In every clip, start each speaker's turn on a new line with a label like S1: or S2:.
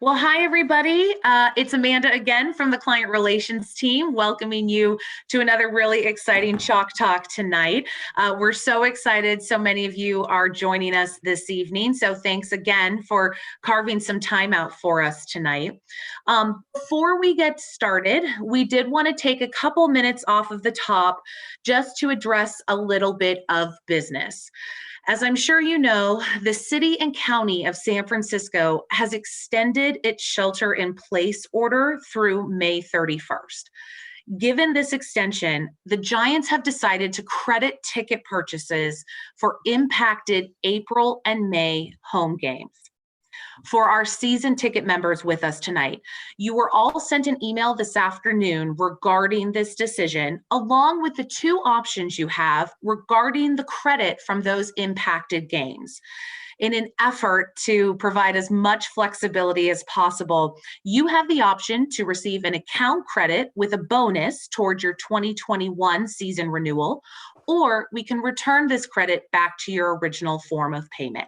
S1: Well, hi, everybody. It's Amanda again from the Client Relations team, welcoming you to another really exciting Chalk Talk tonight. We're so excited. So many of you are joining us this evening. So thanks again for carving some time out for us tonight. Before we get started, we did want to take a couple minutes off of the top just to address a little bit of business. As I'm sure you know, the city and county of San Francisco has extended its shelter-in-place order through May 31st. Given this extension, the Giants have decided to credit ticket purchases for impacted April and May home games. For our season ticket members with us tonight, you were all sent an email this afternoon regarding this decision, along with the two options you have regarding the credit from those impacted games. In an effort to provide as much flexibility as possible, you have the option to receive an account credit with a bonus towards your 2021 season renewal, or we can return this credit back to your original form of payment.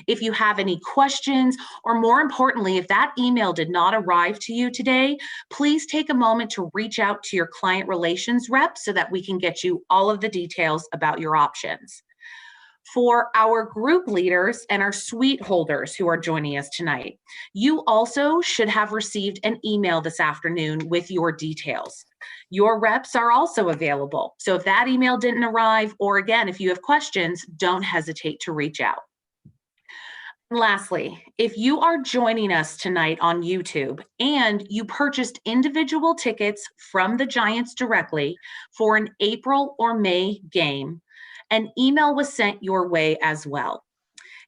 S1: If you have any questions, or more importantly, if that email did not arrive to you today, please take a moment to reach out to your client relations rep so that we can get you all of the details about your options. For our group leaders and our suite holders who are joining us tonight, you also should have received an email this afternoon with your details. Your reps are also available. So if that email didn't arrive, or again, if you have questions, don't hesitate to reach out. And lastly, if you are joining us tonight on YouTube and you purchased individual tickets from the Giants directly for an April or May game, an email was sent your way as well.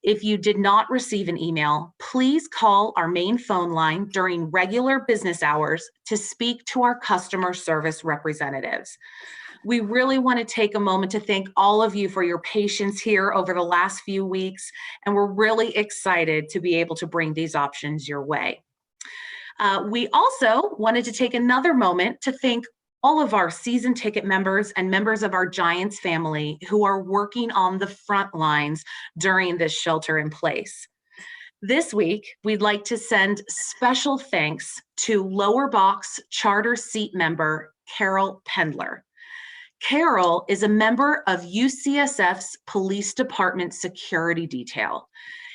S1: If you did not receive an email, please call our main phone line during regular business hours to speak to our customer service representatives. We really want to take a moment to thank all of you for your patience here over the last few weeks, and we're really excited to be able to bring these options your way. We also wanted to take another moment to thank all of our season ticket members and members of our Giants family who are working on the front lines during this shelter in place. This week, we'd like to send special thanks to lower box charter seat member Carol Pendler. Carol is a member of UCSF's Police Department Security Detail.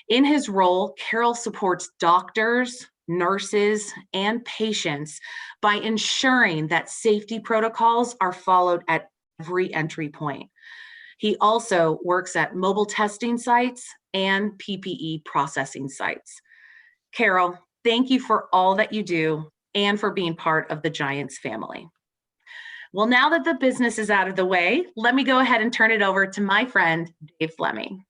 S1: In his role, Carol supports doctors, nurses, and patients by ensuring that safety protocols are followed at every entry point. He also works at mobile testing sites and PPE processing sites. Carol, thank you for all that you do and for being part of the Giants family. Well, now that the business is out of the way, let me go ahead and turn it over to my friend, Dave Flemming.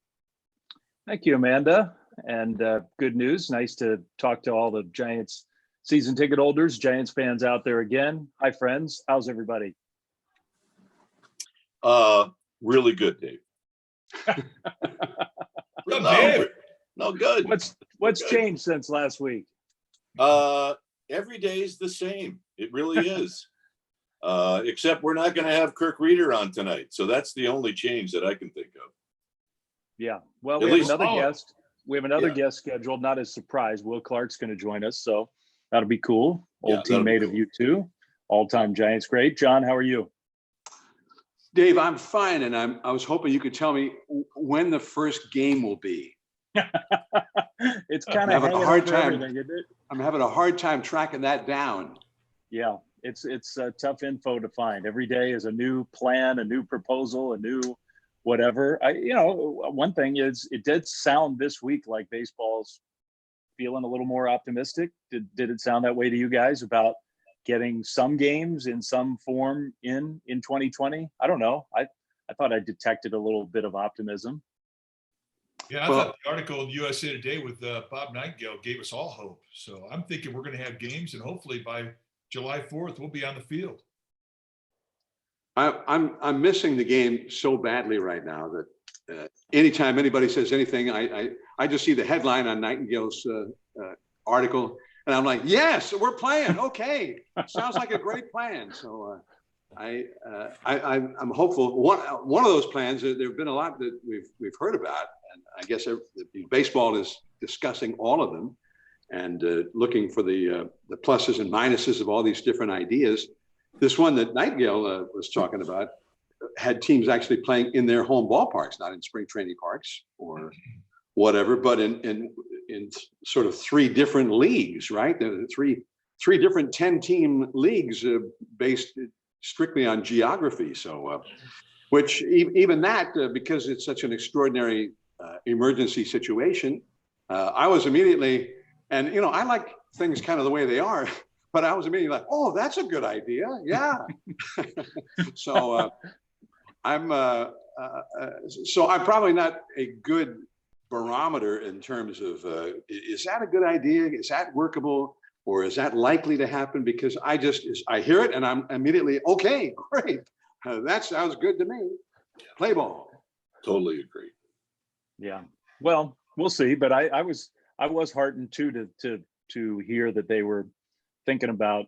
S2: Thank you, Amanda. And good news. Nice to talk to all the Giants season ticket holders, Giants fans out there again. Hi, friends. How's everybody?
S3: Really good, Dave. No, good.
S2: What's changed since last week?
S3: Every day is the same. It really is. Except we're not going to have Kirk Reeder on tonight. So that's the only change that I can think of.
S2: Yeah. Well, we have another guest. We have another guest scheduled, not as surprise. Will Clark's going to join us, so that'll be cool. Old teammate of you too, all-time Giants great. John, how are you?
S4: Dave, I'm fine, and I was hoping you could tell me when the first game will be.
S2: It's kind of having a hard time. Isn't it?
S4: I'm having a hard time tracking that down.
S2: Yeah, it's tough info to find. Every day is a new plan, a new proposal, a new whatever. One thing is it did sound this week like baseball's feeling a little more optimistic. Did it sound that way to you guys about getting some games in some form in 2020? I don't know. I thought I detected a little bit of optimism.
S5: Yeah, I thought the article in USA Today with Bob Nightingale gave us all hope. So I'm thinking we're going to have games, and hopefully by July 4th we'll be on the field.
S4: I'm missing the game so badly right now that anytime anybody says anything, I just see the headline on Nightingale's article. And I'm like, yes, we're playing. Okay, sounds like a great plan. So I'm hopeful. One of those plans, there have been a lot that we've heard about, and I guess baseball is discussing all of them and looking for the pluses and minuses of all these different ideas. This one that Nightingale was talking about had teams actually playing in their home ballparks, not in spring training parks or whatever, but in sort of 3 different leagues, right? There are three different 10-team leagues based strictly on geography. So, which even that, because it's such an extraordinary emergency situation, I was immediately, and I like things kind of the way they are, but I was immediately like, oh, that's a good idea. Yeah. So I'm probably not a good barometer in terms of is that a good idea? Is that workable? Or is that likely to happen? Because I hear it and I'm immediately, okay, great. That sounds good to me. Play ball.
S3: Totally agree.
S2: Yeah. Well, we'll see. But I was heartened too to hear that they were thinking about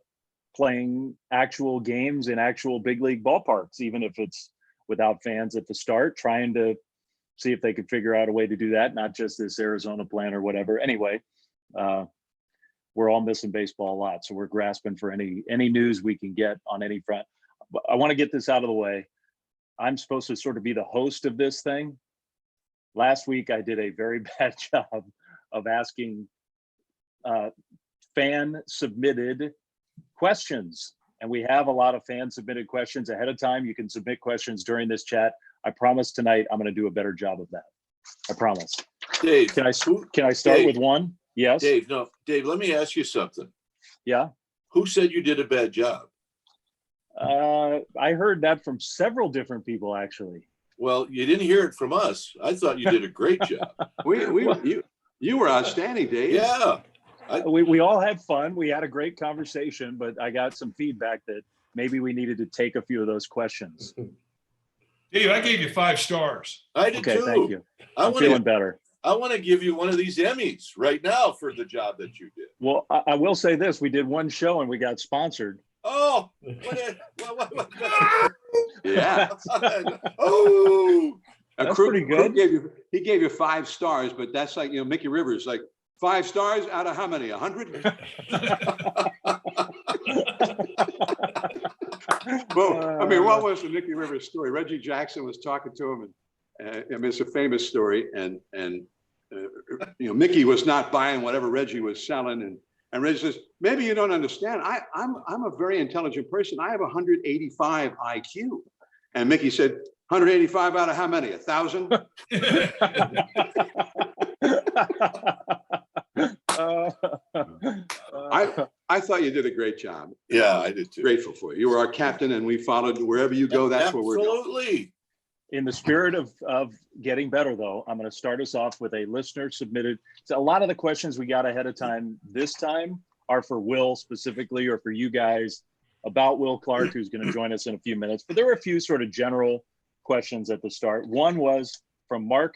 S2: playing actual games in actual big league ballparks, even if it's without fans at the start, trying to see if they could figure out a way to do that, not just this Arizona plan or whatever. Anyway, we're all missing baseball a lot, so we're grasping for any news we can get on any front. I want to get this out of the way. I'm supposed to sort of be the host of this thing. Last week, I did a very bad job of asking fan-submitted questions. And we have a lot of fan-submitted questions ahead of time. You can submit questions during this chat. I promise tonight I'm going to do a better job of that. I promise.
S3: Dave,
S2: can I start
S3: Dave,
S2: with one? Yes.
S3: Dave, let me ask you something.
S2: Yeah.
S3: Who said you did a bad job?
S2: I heard that from several different people, actually.
S3: Well, you didn't hear it from us. I thought you did a great job.
S4: You were outstanding, Dave.
S3: Yeah.
S2: We all had fun. We had a great conversation, but I got some feedback that maybe we needed to take a few of those questions.
S5: Dave, I gave you 5 stars.
S3: I did
S2: Okay,
S3: too.
S2: thank you. I'm
S3: feeling
S2: feeling better.
S3: I want to give you one of these Emmys right now for the job that you did.
S2: Well, I will say this. We did one show and we got sponsored.
S3: Oh,
S4: yeah.
S3: Oh,
S2: that's pretty good.
S4: He gave you 5 stars, but that's like, Mickey Rivers, like 5 stars out of how many? 100? Well, I mean, what was the Mickey Rivers story? Reggie Jackson was talking to him, and it's a famous story. And Mickey was not buying whatever Reggie was selling, and Reggie says, "Maybe you don't understand. I'm a very intelligent person. I have 185 IQ." And Mickey said, "185 out of how many? 1,000?" I thought you did a great job.
S3: Yeah, I did too.
S4: Grateful for you. You were our captain, and we followed wherever you go. That's where we're going.
S3: Absolutely.
S2: In the spirit of getting better, though, I'm going to start us off with a listener submitted. So a lot of the questions we got ahead of time this time are for Will specifically, or for you guys about Will Clark, who's going to join us in a few minutes. But there were a few sort of general questions at the start. One was from Mark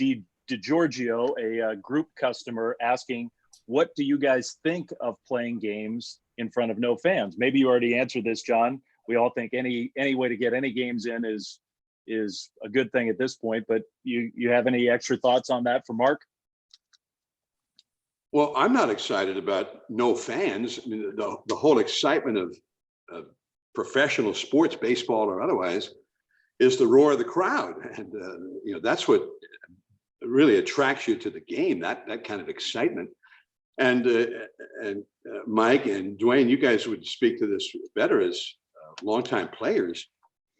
S2: DiGiorgio, a group customer, asking, what do you guys think of playing games in front of no fans? Maybe you already answered this, John. We all think any way to get any games in is a good thing at this point, but you have any extra thoughts on that for Mark?
S4: Well, I'm not excited about no fans. I mean, the whole excitement of professional sports, baseball or otherwise, is the roar of the crowd. And, that's what really attracts you to the game, that kind of excitement. And Mike and Duane, you guys would speak to this better as longtime players.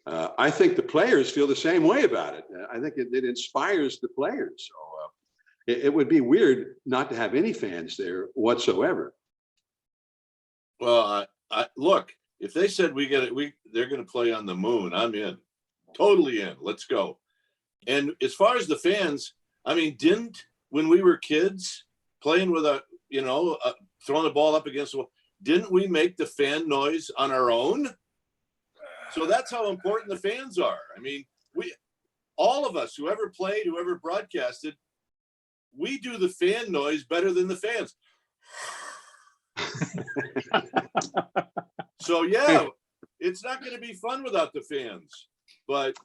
S4: I think the players feel the same way about it. I think it inspires the players. So it would be weird not to have any fans there whatsoever.
S3: Well, I look, if they said they're going to play on the moon, I'm in, totally in. Let's go. And as far as the fans, I mean, when we were kids playing with throwing the ball up against the wall, didn't we make the fan noise on our own? So that's how important the fans are. I mean, all of us, whoever played, whoever broadcasted, we do the fan noise better than the fans. So yeah, it's not going to be fun without the fans, but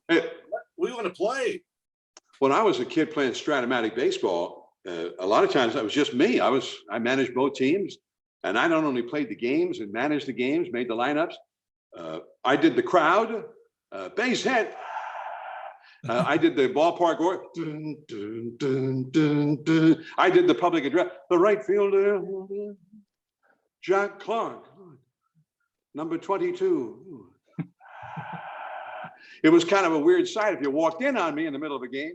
S3: we want to play.
S4: When I was a kid playing Stratomatic baseball, a lot of times that was just me. I managed both teams, and I not only played the games and managed the games, made the lineups. I did the crowd, base hit. I did the ballpark or dun, dun, dun, dun, dun. I did the public address. The right fielder, Jack Clark, number 22. It was kind of a weird sight if you walked in on me in the middle of a game,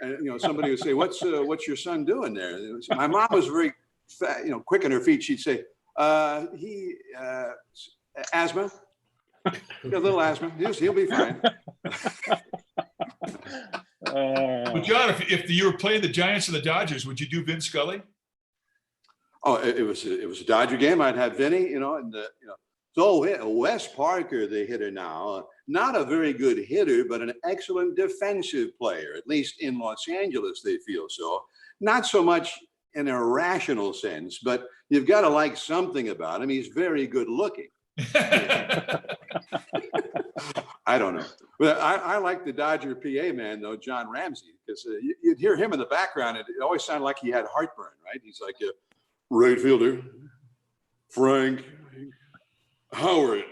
S4: and somebody would say, "What's your son doing there?" My mom was very, quick on her feet. She'd say, "He asthma, a little asthma. He'll be fine."
S5: But John, if you were playing the Giants and the Dodgers, would you do Vin Scully?
S4: Oh, it was a Dodger game. I'd have Vinny, So Wes Parker, the hitter now, not a very good hitter, but an excellent defensive player, at least in Los Angeles, they feel so. Not so much in a rational sense, but you've got to like something about him. He's very good looking. I don't know. But I like the Dodger PA man, though, John Ramsey, because you'd hear him in the background. It always sounded like he had heartburn, right? He's like a right fielder, Frank Howard.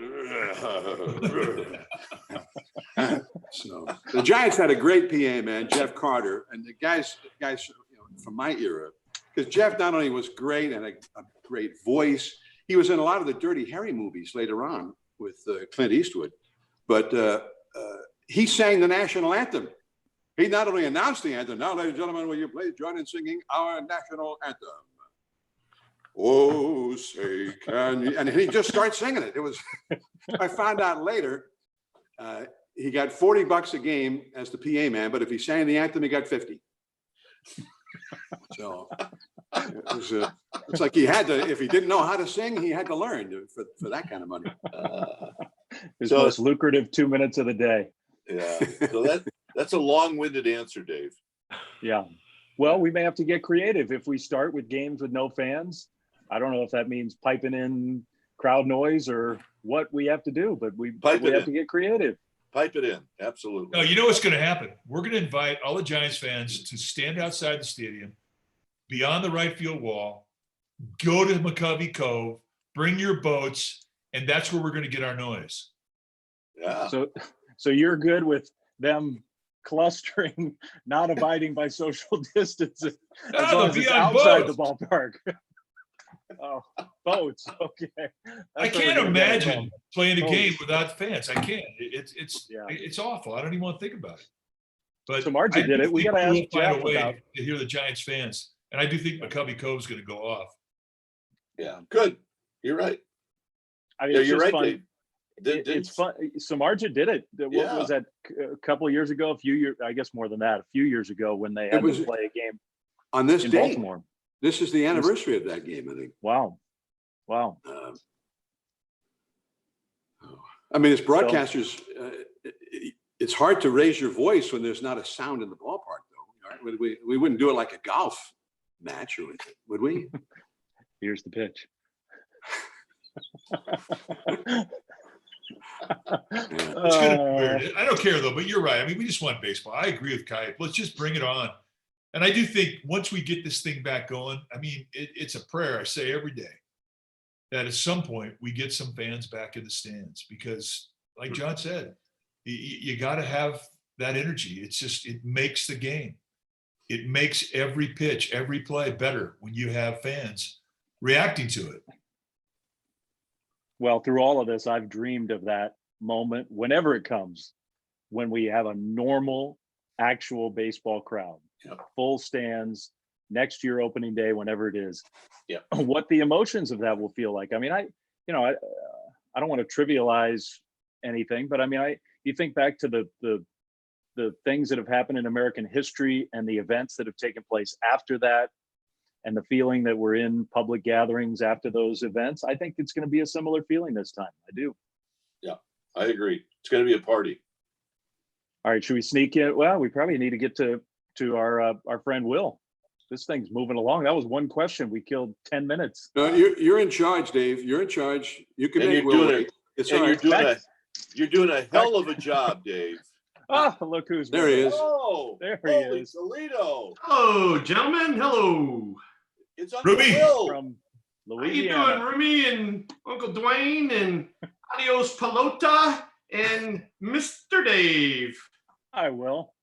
S4: So the Giants had a great PA man, Jeff Carter, and the guys from my era, because Jeff not only was great and a great voice, he was in a lot of the Dirty Harry movies later on with Clint Eastwood, but he sang the national anthem. He not only announced the anthem, "Now, ladies and gentlemen, will you please join in singing our national anthem? Oh, say can you," and he just starts singing it. It was, I found out later, he got $40 a game as the PA man, but if he sang the anthem, he got 50. So it's like he had to, if he didn't know how to sing, he had to learn for that kind of money.
S2: His most lucrative 2 minutes of the day.
S3: Yeah. So that's a long-winded answer, Dave.
S2: Yeah. Well, we may have to get creative if we start with games with no fans. I don't know if that means piping in crowd noise or what we have to do, but we have to get creative.
S3: Pipe it in. Absolutely.
S5: No, you know what's going to happen? We're going to invite all the Giants fans to stand outside the stadium, beyond the right field wall, go to McCovey Cove, bring your boats, and that's where we're going to get our noise.
S3: Yeah.
S2: So you're good with them clustering, not abiding by social distance as long as it's outside the ballpark. Oh, boats. Okay.
S5: I can't imagine playing a game without fans. I can't. It's awful. I don't even want to think about it. But
S2: so Margie did it. We got to ask Jeff about
S5: to hear the Giants fans, and I do think McCovey Cove's going to go off.
S3: Yeah, good. You're right.
S2: I mean,
S3: you're right.
S2: Fun. It's fun. So Margie did it. What was that? A couple of years ago, a few years, I guess more than that. A few years ago, when they had to play a game
S4: on this
S2: in
S4: date.
S2: Baltimore.
S4: This is the anniversary of that game, I think.
S2: Wow.
S4: I mean, as broadcasters, it's hard to raise your voice when there's not a sound in the ballpark, though. Right? We wouldn't do it like a golf match, would we?
S2: Here's the pitch.
S5: It's gonna be weird. I don't care, though, but you're right. I mean, we just want baseball. I agree with Kai. Let's just bring it on. And I do think once we get this thing back going, I mean, it's a prayer I say every day that at some point we get some fans back in the stands, because like John said, you got to have that energy. It makes the game. It makes every pitch, every play better when you have fans reacting to it.
S2: Well, through all of this, I've dreamed of that moment whenever it comes, when we have a normal, actual baseball crowd. Full stands next year, opening day, whenever it is.
S3: Yeah.
S2: What the emotions of that will feel like. I mean, I don't want to trivialize anything, but I mean, you think back to the things that have happened in American history and the events that have taken place after that, and the feeling that we're in public gatherings after those events. I think it's going to be a similar feeling this time. I do.
S3: Yeah, I agree. It's going to be a party.
S2: All right, should we sneak in? Well, we probably need to get to to our friend Will. This thing's moving along. That was one question. We killed 10 minutes.
S4: No, you're in charge, Dave. You're in charge. You can
S3: And
S4: make
S3: you're
S4: Will
S3: doing
S4: wait.
S3: it.
S4: It's
S3: And
S4: all right.
S3: you're doing a hell of a job, Dave.
S2: Ah, look who's
S4: There he is.
S3: Oh,
S2: There he
S3: holy
S2: is.
S3: Toledo.
S6: Hello, gentlemen. Hello.
S3: It's Uncle
S5: Ruby.
S3: Will.
S2: from
S6: How you doing,
S2: Louisiana.
S6: Remy and Uncle Duane and Adios Pelota and Mr. Dave?
S2: Hi, Will.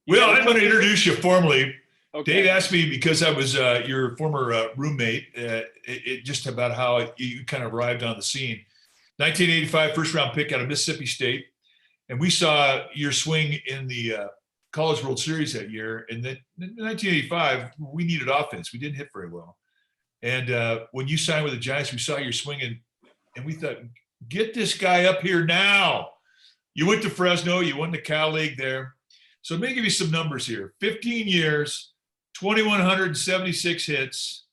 S5: Well, I'm going to introduce you formally.
S2: Okay.
S5: Dave asked me because I was your former roommate, just about how you kind of arrived on the scene. 1985 first round pick out of Mississippi State. And we saw your swing in the College World Series that year. And then in 1985, we needed offense. We didn't hit very well. And when you signed with the Giants, we saw your swing and we thought, get this guy up here now. You went to Fresno, you won the Cal League there. So let me give you some numbers here. 15 years, 2,176 hits.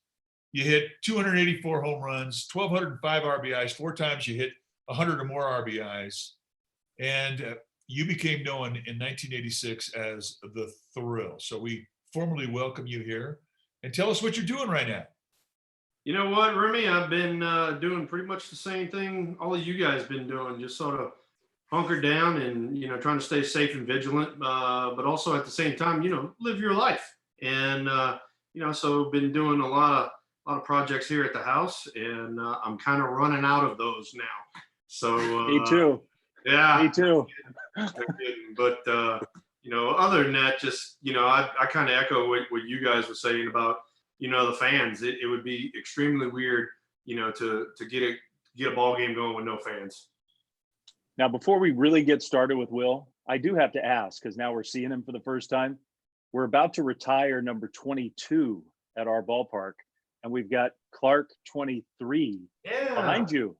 S5: You hit 284 home runs, 1,205 RBIs. 4 times you hit 100 or more RBIs. And you became known in 1986 as the Thrill. So we formally welcome you here. And tell us what you're doing right now.
S6: You know what, Remy? I've been doing pretty much the same thing all of you guys been doing, just sort of hunkered down and, trying to stay safe and vigilant, but also at the same time, live your life. And, so been doing a lot of projects here at the house, and I'm kind of running out of those now. So
S2: Me too.
S6: Yeah.
S2: Me too.
S6: But, other than that, just, I kind of echo what you guys were saying about, the fans. It would be extremely weird, to get a ball game going with no fans.
S2: Now, before we really get started with Will, I do have to ask, because now we're seeing him for the first time. We're about to retire number 22 at our ballpark, and we've got Clark 23 behind you.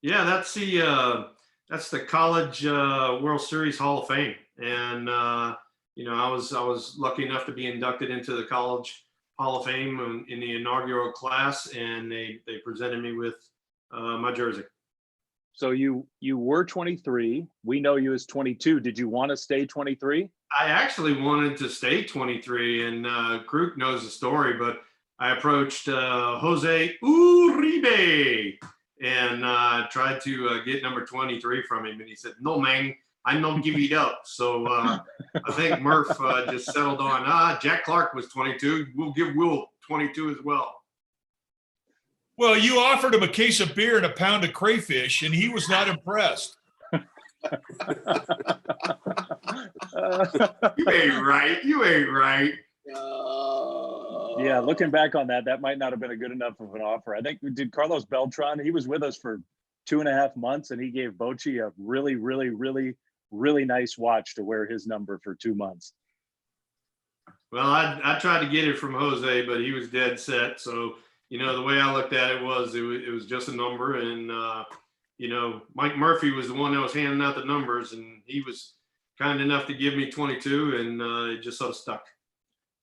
S6: Yeah, that's the College World Series Hall of Fame, and I was lucky enough to be inducted into the College Hall of Fame in the inaugural class, and they presented me with my jersey.
S2: So you were 23. We know you as 22. Did you want to stay 23?
S6: I actually wanted to stay 23, and Kruk knows the story, but I approached Jose Uribe and tried to get number 23 from him, and he said, "No, man, I don't give it up." So I think Murph just settled on, Jack Clark was 22. We'll give Will 22 as well.
S5: Well, you offered him a case of beer and a pound of crayfish, and he was not impressed.
S6: You ain't right. You ain't right.
S2: Yeah, looking back on that might not have been a good enough of an offer. I think we did Carlos Beltran. He was with us for 2.5 months, and he gave Bochy a really, really, really, really nice watch to wear his number for 2 months.
S6: Well, I tried to get it from Jose, but he was dead set. So, the way I looked at it was just a number. And, Mike Murphy was the one that was handing out the numbers, and he was kind enough to give me 22, and it just sort of stuck.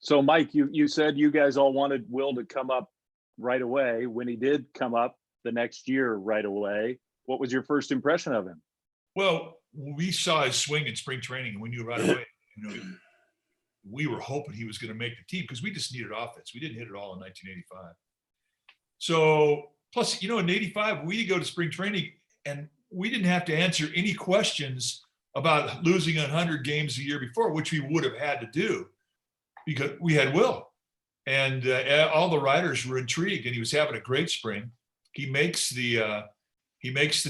S2: So, Mike, you said you guys all wanted Will to come up right away. When he did come up the next year right away, what was your first impression of him?
S5: Well, we saw his swing in spring training, and we knew right away, we were hoping he was going to make the team because we just needed offense. We didn't hit it all in 1985. So, plus, in 85, we go to spring training, and we didn't have to answer any questions about losing 100 games a year before, which we would have had to do because we had Will. And all the writers were intrigued, and he was having a great spring. He makes the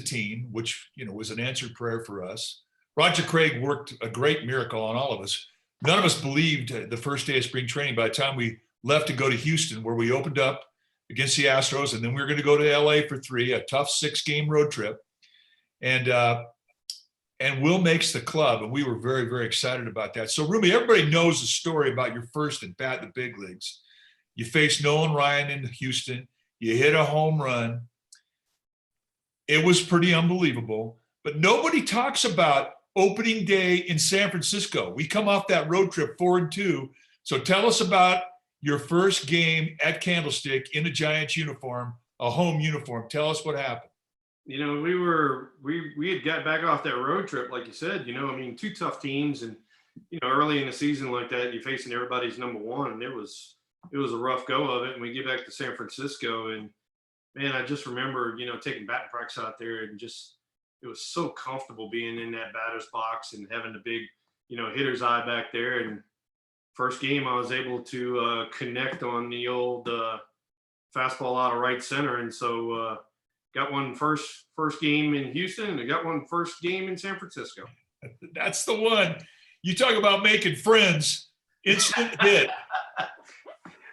S5: team, which, was an answered prayer for us. Roger Craig worked a great miracle on all of us. None of us believed the first day of spring training. By the time we left to go to Houston, where we opened up against the Astros, and then we were going to go to LA for 3, a tough 6-game road trip. And Will makes the club, and we were very, very excited about that. So, Rumi, everybody knows the story about your first at bat in the big leagues. You faced Nolan Ryan in Houston. You hit a home run. It was pretty unbelievable. But nobody talks about opening day in San Francisco. We come off that road trip 4-2. So tell us about your first game at Candlestick in a Giants uniform, a home uniform. Tell us what happened.
S6: We had got back off that road trip, like you said, 2 tough teams, and early in the season like that, you're facing everybody's number one, and it was a rough go of it. And we get back to San Francisco, and man, I just remember, taking batting practice out there, and just, it was so comfortable being in that batter's box and having the big, hitter's eye back there. And first game, I was able to connect on the old fastball out of right center. And so got one first game in Houston, and I got one first game in San Francisco.
S5: That's the one. You talk about making friends, instant hit.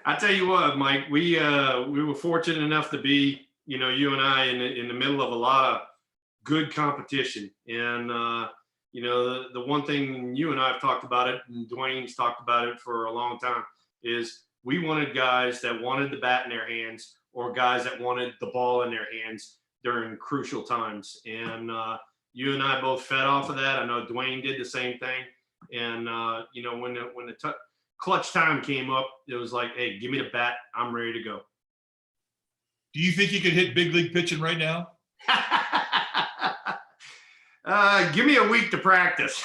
S6: I tell you what, Mike, we were fortunate enough to be, you and I in the middle of a lot of good competition. And, the one thing you and I have talked about it, and Duane's talked about it for a long time, is we wanted guys that wanted the bat in their hands, or guys that wanted the ball in their hands during crucial times. And you and I both fed off of that. I know Duane did the same thing. And, when the clutch time came up, it was like, hey, give me the bat. I'm ready to go.
S5: Do you think you could hit big league pitching right now?
S6: Give me a week to practice.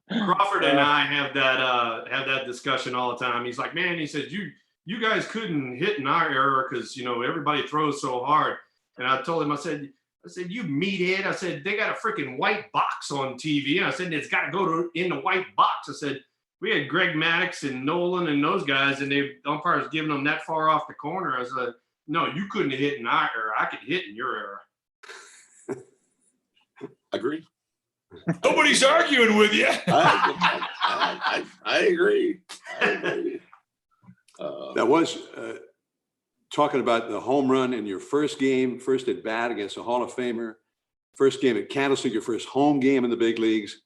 S6: Crawford and I have that discussion all the time. He's like, man, he says, you guys couldn't hit in our era because, everybody throws so hard. And I told him, I said, you meathead. I said, they got a freaking white box on TV. And I said, it's got to go in the white box. I said, we had Greg Maddox and Nolan and those guys, and the umpires giving them that far off the corner. I said, no, you couldn't hit in our era. I could hit in your era.
S3: Agree.
S5: Nobody's arguing with you.
S3: I agree.
S4: That was talking about the home run in your first game, first at bat against a Hall of Famer, first game at Candlestick, your first home game in the big leagues.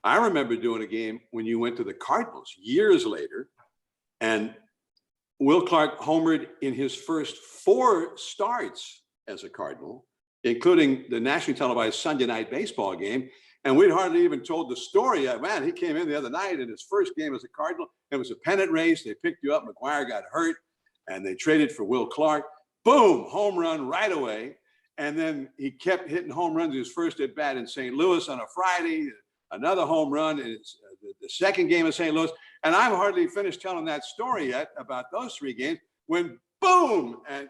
S4: I remember doing a game when you went to the Cardinals years later, and Will Clark homered in his first 4 starts as a Cardinal, including the nationally televised Sunday night baseball game. And we'd hardly even told the story yet. Man, he came in the other night in his first game as a Cardinal. It was a pennant race. They picked you up. McGuire got hurt, and they traded for Will Clark. Boom, home run right away. And then he kept hitting home runs. His first at bat in St. Louis on a Friday, another home run in the second game of St. Louis. And I'm hardly finished telling that story yet about those 3 games when boom, and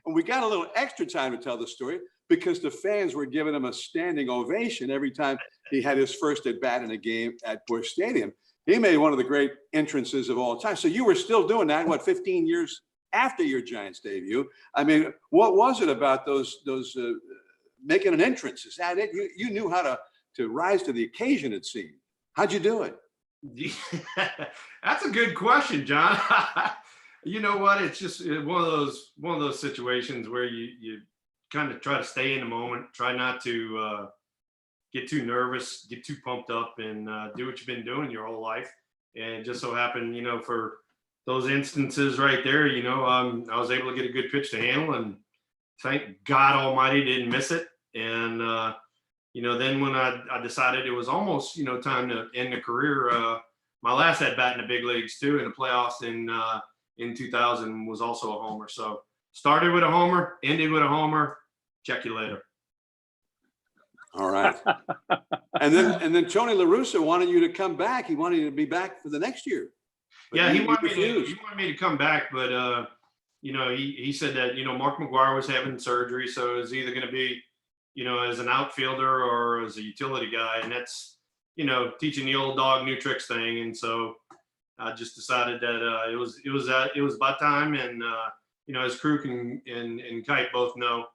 S4: we got a little extra time to tell the story because the fans were giving him a standing ovation every time he had his first at bat in a game at Busch Stadium. He made one of the great entrances of all time. So you were still doing that, 15 years after your Giants debut? I mean, what was it about those making an entrance? Is that it? You knew how to rise to the occasion, it seemed. How'd you do it?
S6: That's a good question, John. You know what? It's just one of those situations where you kind of try to stay in the moment, try not to get too nervous, get too pumped up, and do what you've been doing your whole life. And it just so happened, for those instances right there, I was able to get a good pitch to handle, and thank God Almighty didn't miss it. And then when I decided it was almost time to end the career, my last at bat in the big leagues too, in the playoffs in 2000 was also a homer. So started with a homer, ended with a homer. Check you later.
S4: All right. And then Tony La Russa wanted you to come back. He wanted you to be back for the next year. But
S6: yeah, he wanted me to come back, but he said that Mark McGuire was having surgery, so it was either going to be as an outfielder or as a utility guy, and that's teaching the old dog new tricks thing. And so I just decided that it was about time, and as Kruk and Kite both know,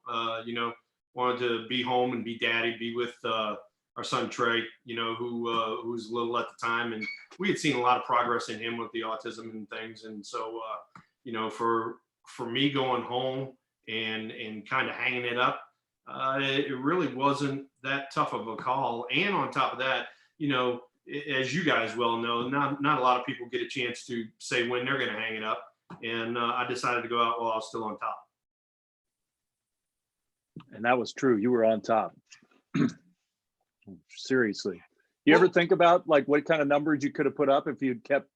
S6: wanted to be home and be daddy, be with our son Trey, who was little at the time, and we had seen a lot of progress in him with the autism and things. And so for me going home and kind of hanging it up, it really wasn't that tough of a call. And on top of that, as you guys well know, not a lot of people get a chance to say when they're going to hang it up. And I decided to go out while I was still on top.
S2: And that was true. You were on top. Seriously. You ever think about what kind of numbers you could have put up if you'd kept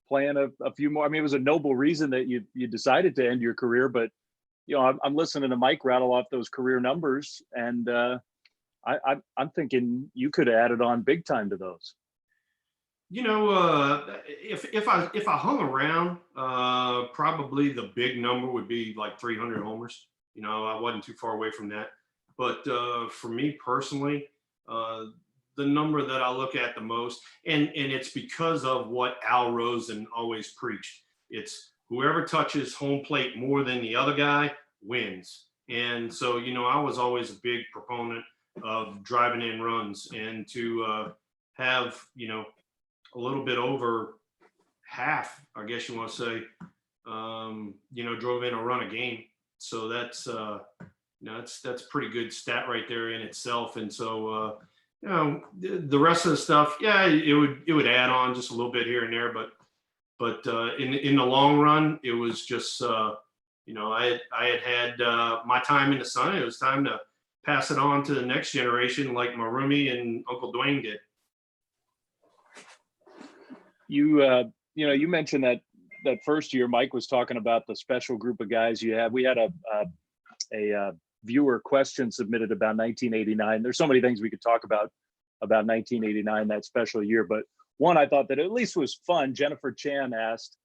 S2: playing a few more? I mean, it was a noble reason that you decided to end your career, but I'm listening to Mike rattle off those career numbers, and I'm thinking you could have added on big time to those.
S6: You know, if I hung around, probably the big number would be like 300 homers. You know, I wasn't too far away from that. But for me personally, the number that I look at the most, and it's because of what Al Rosen always preached. It's whoever touches home plate more than the other guy wins. And so, you know, I was always a big proponent of driving in runs, and to have, you know, a little bit over half, I guess you want to say, you know, drove in a run a game. So that's, you know, that's pretty good stat right there in itself. And so, you know, the rest of the stuff, yeah, it would add on just a little bit here and there, but in the long run, it was just, you know, I had my time in the sun. It was time to pass it on to the next generation, like my roomie and Uncle Duane did.
S2: You know, you mentioned that first year Mike was talking about the special group of guys you had. We had a viewer question submitted about 1989. There's so many things we could talk about 1989, that special year, but one I thought that at least was fun. Jennifer Chan asked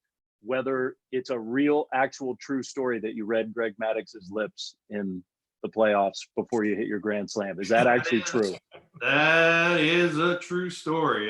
S2: whether it's a real, actual, true story that you read Greg Maddox's lips in the playoffs before you hit your grand slam. Is that actually true?
S6: That is a true story.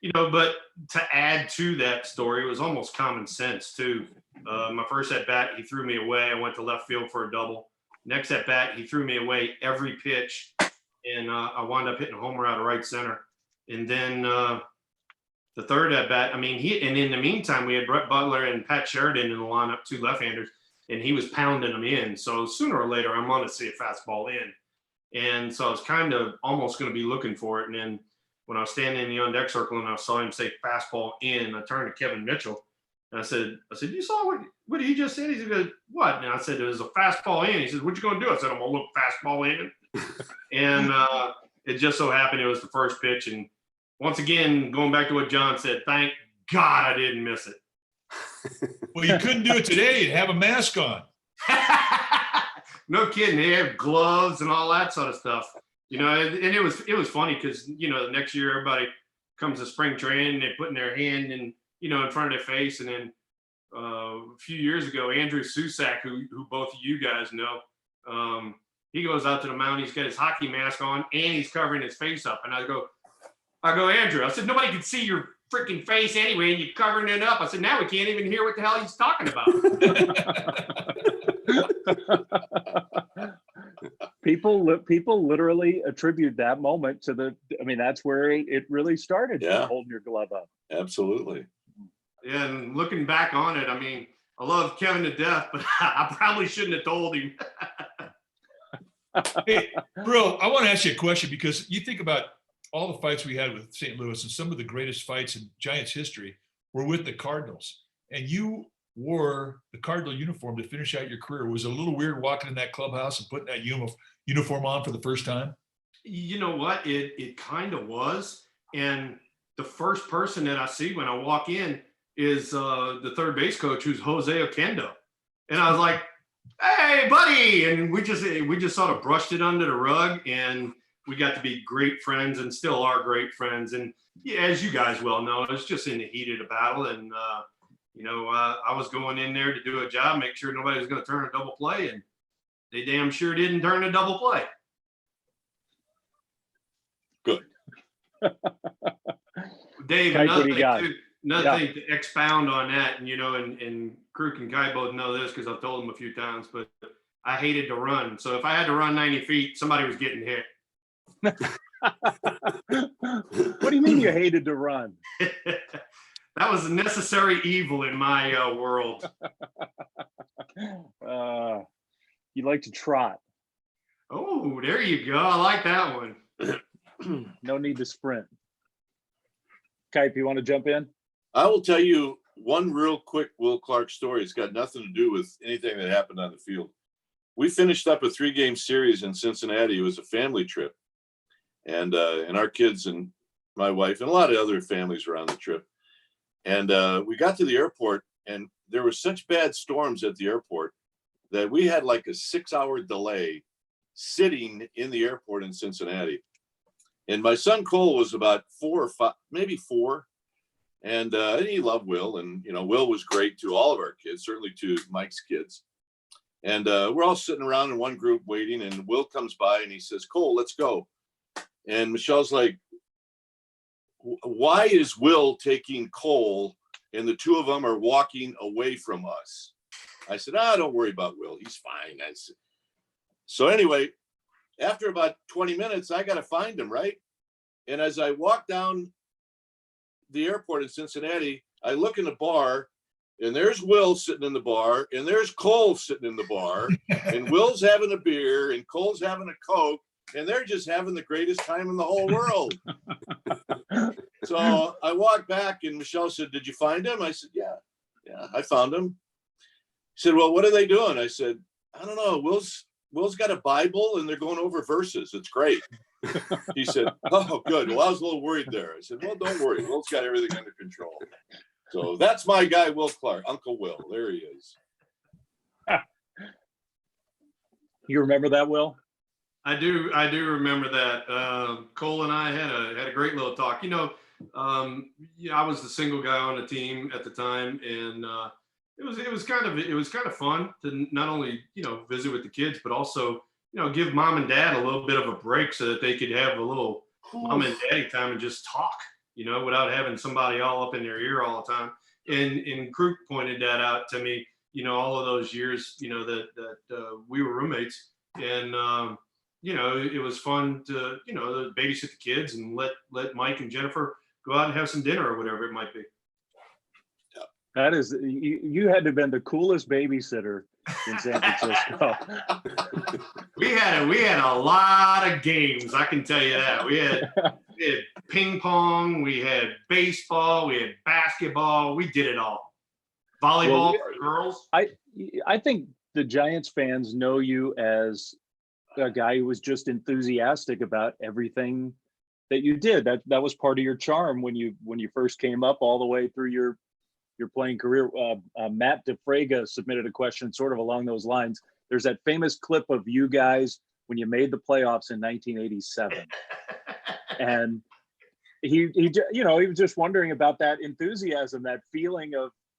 S6: You know, but to add to that story, it was almost common sense too. My first at bat, he threw me away. I went to left field for a double. Next at bat, he threw me away every pitch, and I wound up hitting a homer out of right center. And then the third at bat, I mean, and in the meantime, we had Brett Butler and Pat Sheridan in the lineup, two left-handers, and he was pounding them in. So sooner or later, I'm going to see a fastball in. And so I was kind of almost going to be looking for it. And then when I was standing in the on-deck circle and I saw him say fastball in, I turned to Kevin Mitchell and I said, you saw what he just said? He said, what? And I said, it was a fastball in. He said, what you going to do? I said, I'm going to look fastball in. And it just so happened it was the first pitch. And once again, going back to what John said, thank God I didn't miss it.
S5: Well, you couldn't do it today and have a mask on.
S6: No kidding. They have gloves and all that sort of stuff. You know, and it was funny because, you know, the next year everybody comes to spring training, they put in their hand and, you know, in front of their face. And then a few years ago, Andrew Susak, who both of you guys know, he goes out to the mound, he's got his hockey mask on and he's covering his face up. And I go, Andrew, I said, nobody can see your freaking face anyway, and you're covering it up. I said, now we can't even hear what the hell he's talking about.
S2: People literally attribute that moment to that's where it really started.
S3: Yeah.
S2: Holding your glove up.
S3: Absolutely.
S6: Yeah, and looking back on it, I mean, I love Kevin to death, but I probably shouldn't have told him.
S5: Hey, bro, I want to ask you a question because you think about all the fights we had with St. Louis, and some of the greatest fights in Giants history were with the Cardinals. And you wore the Cardinal uniform to finish out your career. Was it a little weird walking in that clubhouse and putting that uniform on for the first time?
S6: You know what? It kind of was. And the first person that I see when I walk in is the third base coach, who's Jose Oquendo. And I was like, hey, buddy. And we just sort of brushed it under the rug, and we got to be great friends and still are great friends. And yeah, as you guys well know, it's just in the heat of the battle. And, you know, I was going in there to do a job, make sure nobody was going to turn a double play. And they damn sure didn't turn a double play.
S3: Good.
S6: Dave,
S2: Kite,
S6: another thing to expound on that, and, you know, and Kruk and Kai both know this because I've told them a few times, but I hated to run. So if I had to run 90 feet, somebody was getting hit.
S2: What do you mean you hated to run?
S6: That was a necessary evil in my world.
S2: You like to trot.
S6: Oh, there you go. I like that one.
S2: No need to sprint. Kipe, you want to jump in?
S3: I will tell you one real quick Will Clark story. It's got nothing to do with anything that happened on the field. We finished up a 3-game series in Cincinnati. It was a family trip. And our kids and my wife and a lot of other families were on the trip. And we got to the airport, and there were such bad storms at the airport that we had like a 6-hour delay sitting in the airport in Cincinnati. And my son Cole was about 4 or 5, maybe 4. And he loved Will. And, you know, Will was great to all of our kids, certainly to Mike's kids. And we're all sitting around in one group waiting. And Will comes by and he says, Cole, let's go. And Michelle's like, why is Will taking Cole and the two of them are walking away from us? I said, don't worry about Will. He's fine. So anyway, after about 20 minutes, I got to find him, right? And as I walk down the airport in Cincinnati, I look in the bar, and there's Will sitting in the bar, and there's Cole sitting in the bar, and Will's having a beer, and Cole's having a Coke, and they're just having the greatest time in the whole world. So I walked back, and Michelle said, did you find him? I said, yeah, I found him. He said, well, what are they doing? I said, I don't know. Will's got a Bible, and they're going over verses. It's great. He said, oh, good. Well, I was a little worried there. I said, well, don't worry. Will's got everything under control. So that's my guy, Will Clark, Uncle Will. There he is.
S2: You remember that, Will?
S6: I do remember that. Cole and I had a great little talk. You know, I was the single guy on the team at the time, and it was kind of fun to not only, you know, visit with the kids, but also, you know, give mom and dad a little bit of a break so that they could have a little mom and daddy time and just talk, you know, without having somebody all up in their ear all the time. And Kruk pointed that out to me, you know, all of those years, you know, that we were roommates, and you know, it was fun to, you know, babysit the kids and let Mike and Jennifer go out and have some dinner or whatever it might be.
S2: That is, you had to have been the coolest babysitter in San Francisco.
S6: We had a lot of games, I can tell you that. We had ping pong, we had baseball, we had basketball, we did it all. Volleyball for girls.
S2: I think the Giants fans know you as a guy who was just enthusiastic about everything that you did. That was part of your charm when you first came up all the way through your playing career. Matt DeFrega submitted a question sort of along those lines. There's that famous clip of you guys when you made the playoffs in 1987. And he was just wondering about that enthusiasm, that feeling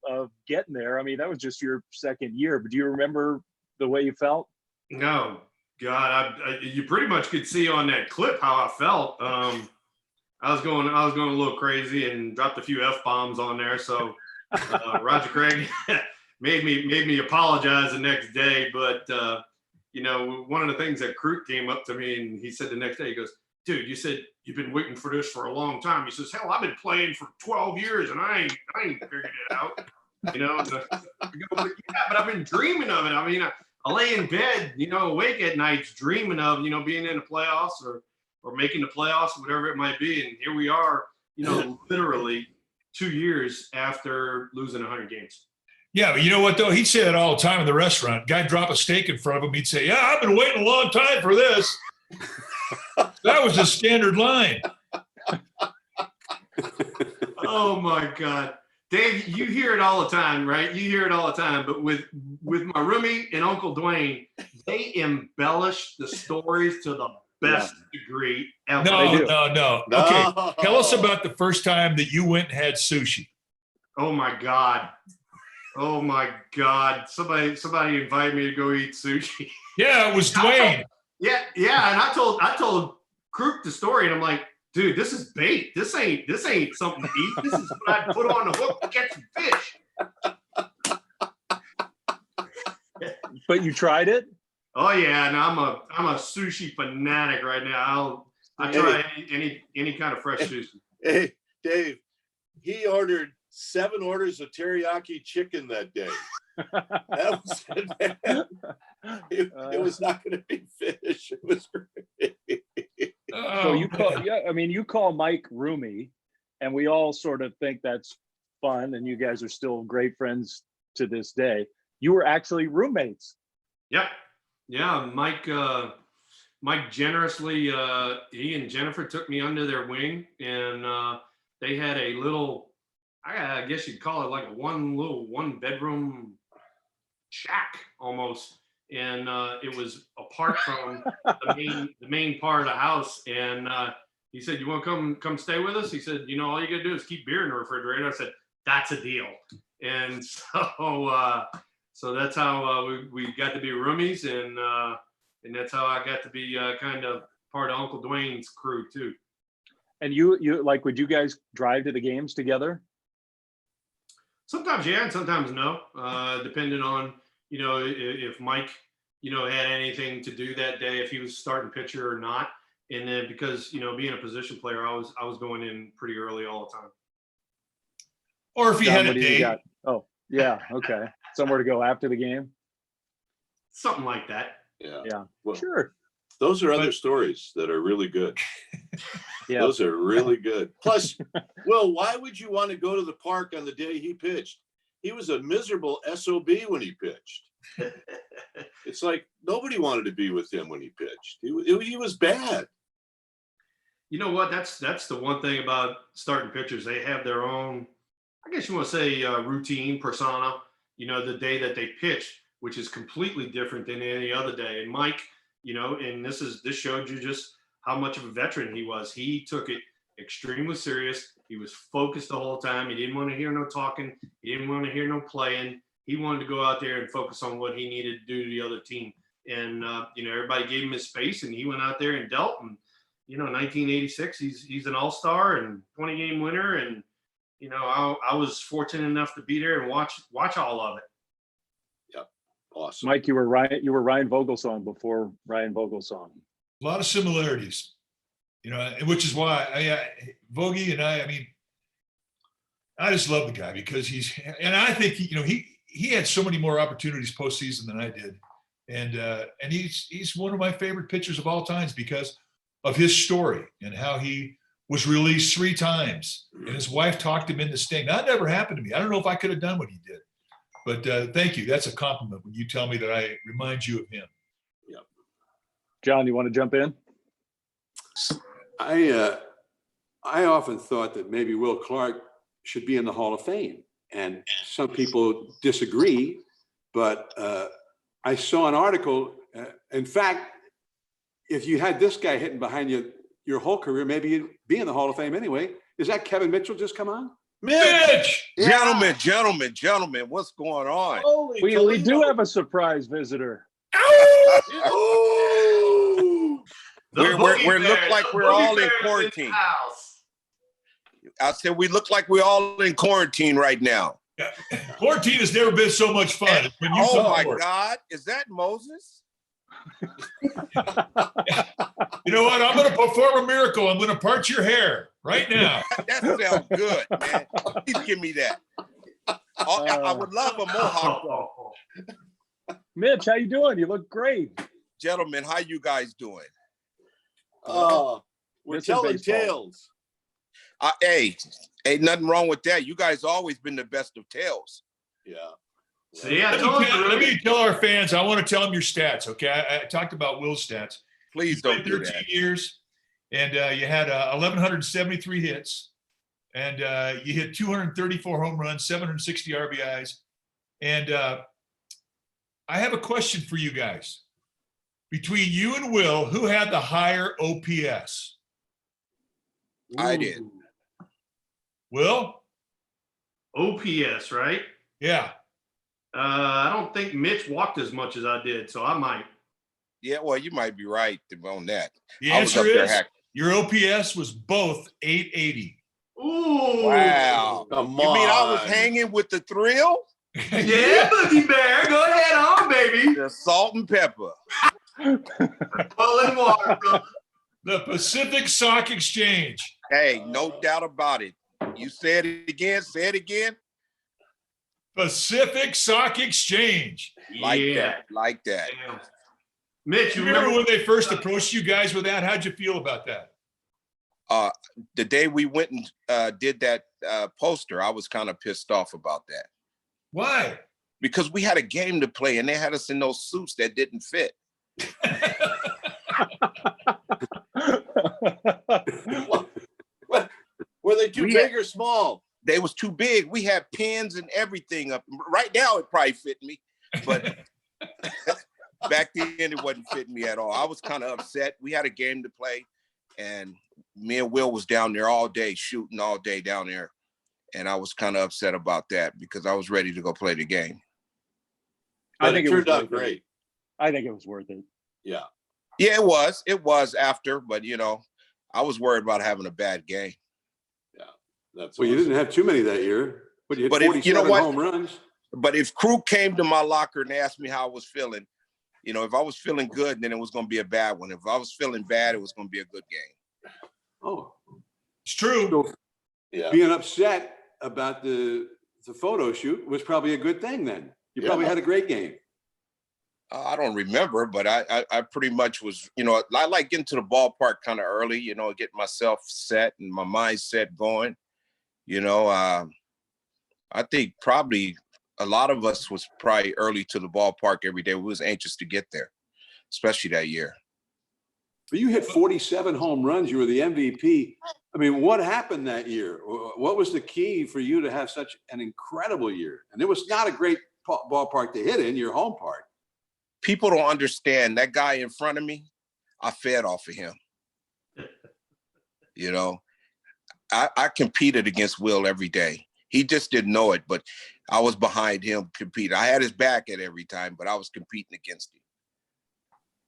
S2: of getting there. I mean, that was just your second year, but do you remember the way you felt?
S6: No, God, you pretty much could see on that clip how I felt. I was going a little crazy and dropped a few F-bombs on there. So Roger Craig made me apologize the next day. But you know, one of the things that Kruk came up to me and he said the next day, he goes, dude, you said you've been waiting for this for a long time. He says, hell, I've been playing for 12 years and I ain't figured it out. You know, but I've been dreaming of it. I mean, I lay in bed, you know, awake at nights dreaming of, you know, being in the playoffs or making the playoffs, whatever it might be. And here we are, you know, literally 2 years after losing 100 games.
S5: Yeah, but you know what, though? He'd say that all the time in the restaurant. Guy drop a steak in front of him. He'd say, yeah, I've been waiting a long time for this. That was a standard line.
S6: Oh, my God. Dave, you hear it all the time, right? You hear it all the time. But with my roomie and Uncle Duane, they embellish the stories to the best degree ever.
S5: No. Okay, tell us about the first time that you went and had sushi.
S6: Oh my God. Somebody invited me to go eat sushi.
S5: Yeah, it was Duane.
S6: Yeah. And I told Kruk the story, and I'm like, dude, this is bait. This ain't something to eat. This is what I put on the hook to catch some fish.
S2: But you tried it?
S6: Oh yeah, and I'm a sushi fanatic right now. I try any kind of fresh sushi.
S3: Hey, Dave, he ordered 7 orders of teriyaki chicken that day. That was it was not going to be fish. It was great.
S2: So you call Mike roomie, and we all sort of think that's fun, and you guys are still great friends to this day. You were actually roommates.
S6: Yep. Yeah, Mike generously, he and Jennifer took me under their wing, and they had a little, I guess you'd call it like a one bedroom shack almost and it was apart from the main part of the house. And he said, "You want to come stay with us?" He said, "You know, all you got to do is keep beer in the refrigerator." I said, "That's a deal." And so that's how we got to be roomies, and that's how I got to be kind of part of Uncle Duane's crew too.
S2: And you like, would you guys drive to the games together?
S6: Sometimes yeah, and sometimes no, depending on, you know, if Mike, you know, had anything to do that day, if he was starting pitcher or not. And then because, you know, being a position player, I was going in pretty early all the time.
S5: Or if he
S2: John,
S5: had
S2: what
S5: a
S2: do you
S5: date.
S2: got? Oh, yeah, okay. Somewhere to go after the game?
S6: Something like that.
S3: Yeah.
S2: Yeah,
S3: Well,
S2: sure.
S3: those are other stories that are really good.
S2: Yeah.
S3: Those are really good. Plus, Will, why would you want to go to the park on the day he pitched? He was a miserable SOB when he pitched. It's like nobody wanted to be with him when he pitched. He was bad.
S6: You know what? That's the one thing about starting pitchers. They have their own, I guess you want to say, routine persona. You know, the day that they pitch, which is completely different than any other day. And Mike, you know, and this showed you just how much of a veteran he was. He took it extremely serious. He was focused the whole time. He didn't want to hear no talking. He didn't want to hear no playing. He wanted to go out there and focus on what he needed to do to the other team. And, you know, everybody gave him his space, and he went out there and dealt. And, you know, 1986, he's an all-star and 20-game winner. And, you know, I was fortunate enough to be there and watch all of it.
S3: Yep. Awesome.
S2: Mike, you were Ryan Vogelsong before Ryan Vogelsong.
S5: A lot of similarities, you know, which is why Vogie and I mean, I just love the guy because and I think he had so many more opportunities postseason than I did. And he's one of my favorite pitchers of all times because of his story and how he was released 3 times and his wife talked him into staying. That never happened to me. I don't know if I could have done what he did, but thank you. That's a compliment when you tell me that I remind you of him.
S3: Yep.
S2: John, you want to jump in?
S4: I often thought that maybe Will Clark should be in the Hall of Fame, and some people disagree, but I saw an article. In fact, if you had this guy hitting behind you your whole career, maybe you'd be in the Hall of Fame anyway. Is that Kevin Mitchell just come on?
S5: Mitch!
S7: Yeah. Gentlemen, what's going on?
S3: Holy
S2: We do have a surprise visitor.
S7: We look like we're all in quarantine. I said we look like we're all in quarantine right now.
S5: Yeah. Quarantine has never been so much fun. When you
S7: Oh my God, is that Moses?
S5: You know what? I'm going to perform a miracle. I'm going to part your hair right now.
S7: That sounds good, man. Please give me that. I would love a mohawk, though.
S2: Mitch, how you doing? You look great.
S7: Gentlemen, how you guys doing?
S3: We're
S2: Missing
S3: telling
S2: baseball.
S3: tales.
S7: Hey, ain't nothing wrong with that. You guys always been the best of tales.
S3: Yeah.
S6: So yeah,
S5: Let me tell our fans, I want to tell them your stats, okay? I talked about Will's stats.
S7: Please
S5: You
S7: don't
S5: played
S7: do
S5: 13
S7: that.
S5: years, and you had 1,173 hits, and you hit 234 home runs, 760 RBIs. And I have a question for you guys. Between you and Will, who had the higher OPS?
S7: I did.
S5: Will?
S6: OPS, right?
S5: Yeah.
S6: I don't think Mitch walked as much as I did, so I might.
S7: Yeah, well, you might be right on that.
S5: The
S7: I was
S5: answer
S7: up there
S5: is your OPS was both 880.
S6: Ooh.
S7: Wow.
S3: Come
S7: You mean I was
S3: on.
S7: hanging with the thrill?
S6: Yeah, Boogie Bear. Go ahead on, baby.
S7: The salt and pepper.
S6: Oil and water, brother.
S5: The Pacific Stock Exchange.
S7: Hey, no doubt about it. You said it again. Say it again.
S5: Pacific Stock Exchange.
S7: Like
S6: Yeah.
S7: that. Like that.
S6: Damn. Mitch, you
S5: Remember
S6: remember
S5: when they first approached you guys with that? How'd you feel about that?
S7: The day we went and did that poster, I was kind of pissed off about that
S5: Why?
S7: because we had a game to play and they had us in those suits that didn't fit.
S3: Were they too big or small?
S7: They was too big. We had pins and everything up. Right now, it probably fit me, but back then it wasn't fitting me at all. I was kind of upset. We had a game to play, and me and Will was down there all day, shooting all day down there. And I was kind of upset about that because I was ready to go play the game.
S3: I think it turned out great.
S2: I think it was worth it.
S3: Yeah.
S7: Yeah, it was. It was after, but I was worried about having a bad game.
S3: Yeah. That's
S4: well,
S3: awesome.
S4: You didn't have too many that year, but you had
S7: But
S4: 47 home runs.
S7: But if Kruk came to my locker and asked me how I was feeling, if I was feeling good, then it was going to be a bad one. If I was feeling bad, it was going to be a good game.
S4: Oh,
S5: It's true.
S4: so
S3: Yeah.
S4: being upset about the photo shoot was probably a good thing then. You probably had a great game.
S7: I don't remember, but I pretty much was, I like getting to the ballpark kind of early, getting myself set and my mindset going. I think probably a lot of us was probably early to the ballpark every day. We was anxious to get there, especially that year.
S4: But you hit 47 home runs. You were the MVP. I mean, what happened that year? What was the key for you to have such an incredible year? And it was not a great ballpark to hit in, your home park.
S7: People don't understand that guy in front of me. I fed off of him. I competed against Will every day. He just didn't know it, but I was behind him competing. I had his back at every time, but I was competing against him.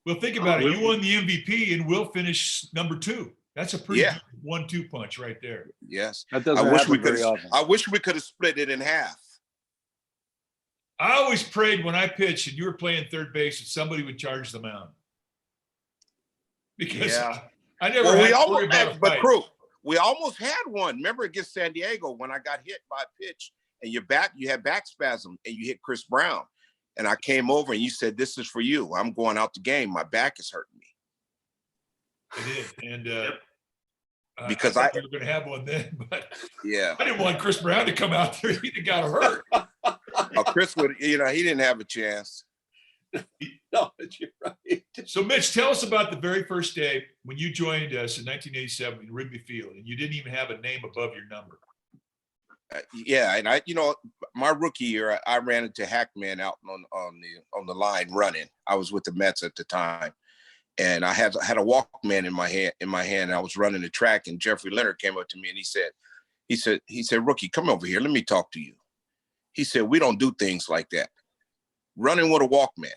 S5: Well, think about it. You won the MVP and Will finished number 2. That's a pretty good 1-2 punch right there.
S7: Yes.
S2: That doesn't happen very often.
S7: I wish we could have split it in half.
S5: I always prayed when I pitched and you were playing third base that somebody would charge the mound. Because I never had to worry about a fight.
S7: But Kruk, we almost had one. Remember against San Diego when I got hit by a pitch and you had back spasm and you hit Chris Brown. And I came over and you said, "This is for you. I'm going out the game. My back is hurting me."
S5: I did. And
S7: because
S5: I thought we were going to have one then, but
S7: yeah,
S5: I didn't want Chris Brown to come out there. He'd have got hurt.
S7: Chris would, he didn't have a chance.
S3: No, you're right.
S5: So, Mitch, tell us about the very first day when you joined us in 1987 in Wrigley Field, and you didn't even have a name above your number.
S7: And I, my rookie year, I ran into Hackman out on the line running. I was with the Mets at the time, and I had a Walkman in my hand. And I was running the track, and Jeffrey Leonard came up to me and he said, "Rookie, come over here. Let me talk to you." He said, "We don't do things like that. Running with a Walkman."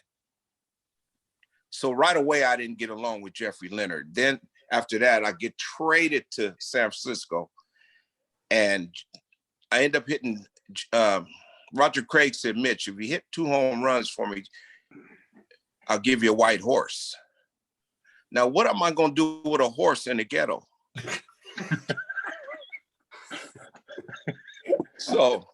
S7: So right away, I didn't get along with Jeffrey Leonard. Then after that, I get traded to San Francisco, and I end up hitting. Roger Craig said, "Mitch, if you hit 2 home runs for me, I'll give you a white horse." Now, what am I going to do with a horse in the ghetto? So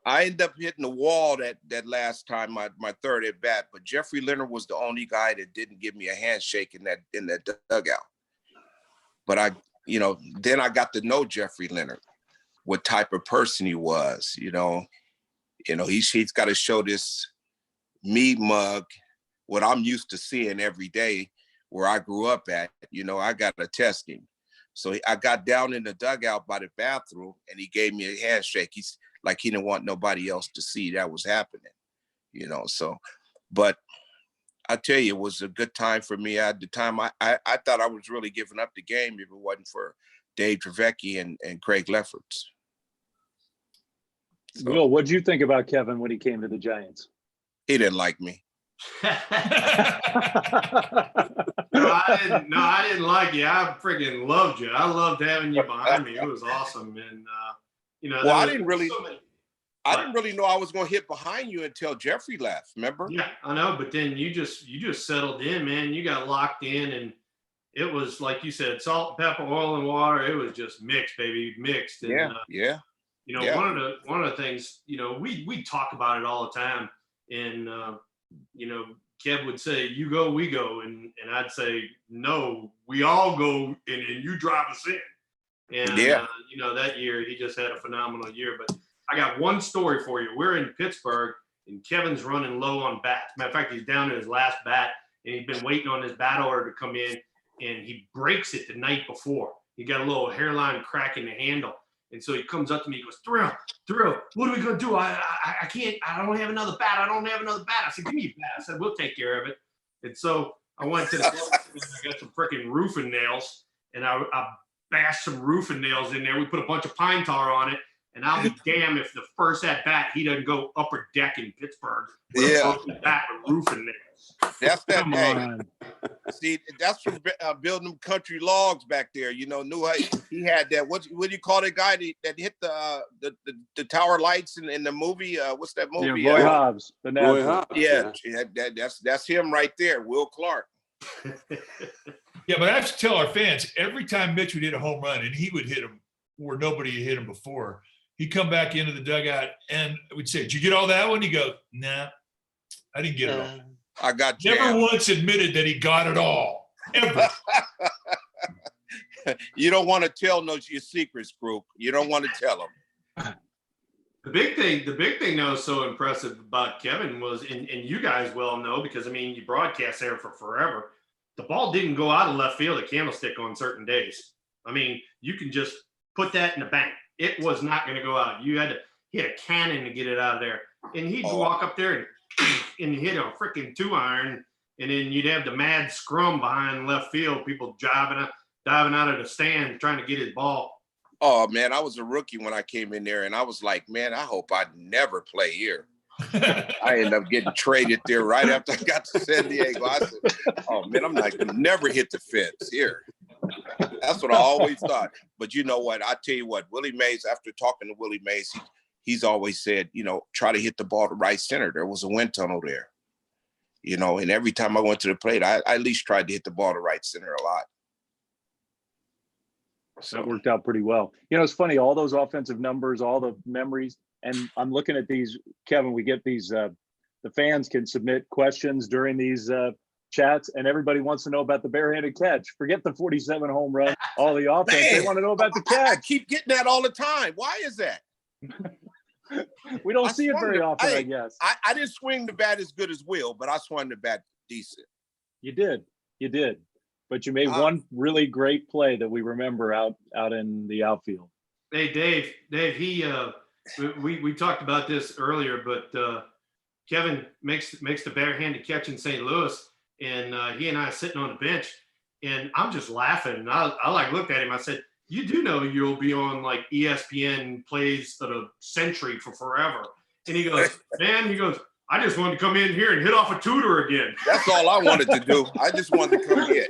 S7: I ended up hitting the wall that last time, my third at bat. But Jeffrey Leonard was the only guy that didn't give me a handshake in that dugout. But then I got to know Jeffrey Leonard, what type of person he was. He's got to show this me mug, what I'm used to seeing every day where I grew up at. I got to test him. So I got down in the dugout by the bathroom and he gave me a handshake. He's like, he didn't want nobody else to see that was happening, but I tell you, it was a good time for me. At the time, I thought I was really giving up the game if it wasn't for Dave Trevecchi and Craig Lefferts. So,
S2: Will, what did you think about Kevin when he came to the Giants?
S7: He didn't like me.
S6: No, I didn't like you. I freaking loved you. I loved having you behind me. It was awesome. And
S7: well, I didn't really know I was going to hit behind you until Jeffrey left. Remember?
S6: Yeah, I know. But then you just settled in, man. You got locked in, and it was like you said, salt, pepper, oil, and water. It was just mixed, baby, mixed. And, one of the things, we talk about it all the time, and Kev would say, "You go, we go," and I'd say, "No, we all go, and you drive us in." And that year he just had a phenomenal year. But I got one story for you. We're in Pittsburgh, and Kevin's running low on bats. Matter of fact, he's down to his last bat, and he's been waiting on his bat order to come in, and he breaks it the night before. He got a little hairline crack in the handle, And so he comes up to me, he goes, Thrill, what are we gonna do? I can't, I don't have another bat. I said, give me a bat. I said, we'll take care of it. And so I went to the club, I got some freaking roofing nails, and I bashed some roofing nails in there. We put a bunch of pine tar on it, and I'll be damned if the first at bat he doesn't go upper deck in Pittsburgh.
S7: Yeah,
S6: bat with roofing nails.
S7: That's that.
S2: Come
S7: Hey,
S2: on.
S7: see, that's from building them country logs back there. You know, knew how he had that. What do you call the guy that hit the tower lights in the movie? What's that movie?
S2: Roy Hobbs. The
S4: Roy
S2: Natural.
S4: Hobbs,
S7: Yeah, that's him right there, Will Clark.
S5: Yeah, but I have to tell our fans, every time Mitch would hit a home run and he would hit him where nobody had hit him before, he'd come back into the dugout and we'd say, did you get all that one? He'd go, nah, I didn't get it all.
S7: I got
S5: Never once admitted that he got it all, ever.
S7: You don't want to tell your secrets, group. You don't want to tell them.
S6: The big thing that was so impressive about Kevin was, and you guys well know, because I mean, you broadcast there for forever, the ball didn't go out of left field at Candlestick on certain days. I mean, you can just put that in the bank. It was not going to go out. You had to hit a cannon to get it out of there. And he'd walk up there and hit a freaking 2-iron, and then you'd have the mad scrum behind left field, people diving out of the stand trying to get his ball.
S7: Oh man, I was a rookie when I came in there, and I was like, man, I hope I never play here. I ended up getting traded there right after I got to San Diego. I said, oh man, I'm not gonna never hit the fence here. That's what I always thought. But you know what? I tell you what, Willie Mays, after talking to Willie Mays, he's always said, you know, try to hit the ball to right center. There was a wind tunnel there, you know, and every time I went to the plate, I at least tried to hit the ball to right center a lot.
S2: So that worked out pretty well. You know, it's funny, all those offensive numbers, all the memories, and I'm looking at these, Kevin, we get these, the fans can submit questions during these chats, and everybody wants to know about the barehanded catch. Forget the 47 home run, all the offense.
S7: Man,
S2: they want to know about the
S7: I
S2: catch.
S7: keep getting that all the time. Why is that?
S2: We don't
S7: I
S2: see it
S7: swung
S2: very
S7: the-
S2: often, I
S7: hey,
S2: guess.
S7: I didn't swing the bat as good as Will, but I swung the bat decent.
S2: You did. But you made one really great play that we remember out in the outfield.
S6: Hey, Dave, he, we talked about this earlier, but Kevin makes the barehanded catch in St. Louis, and he and I are sitting on the bench, and I'm just laughing. And I like looked at him. I said, you do know you'll be on like ESPN plays of the century for forever. And he goes, man, I just wanted to come in here and hit off a tutor again.
S7: That's all I wanted to do. I just wanted to come in.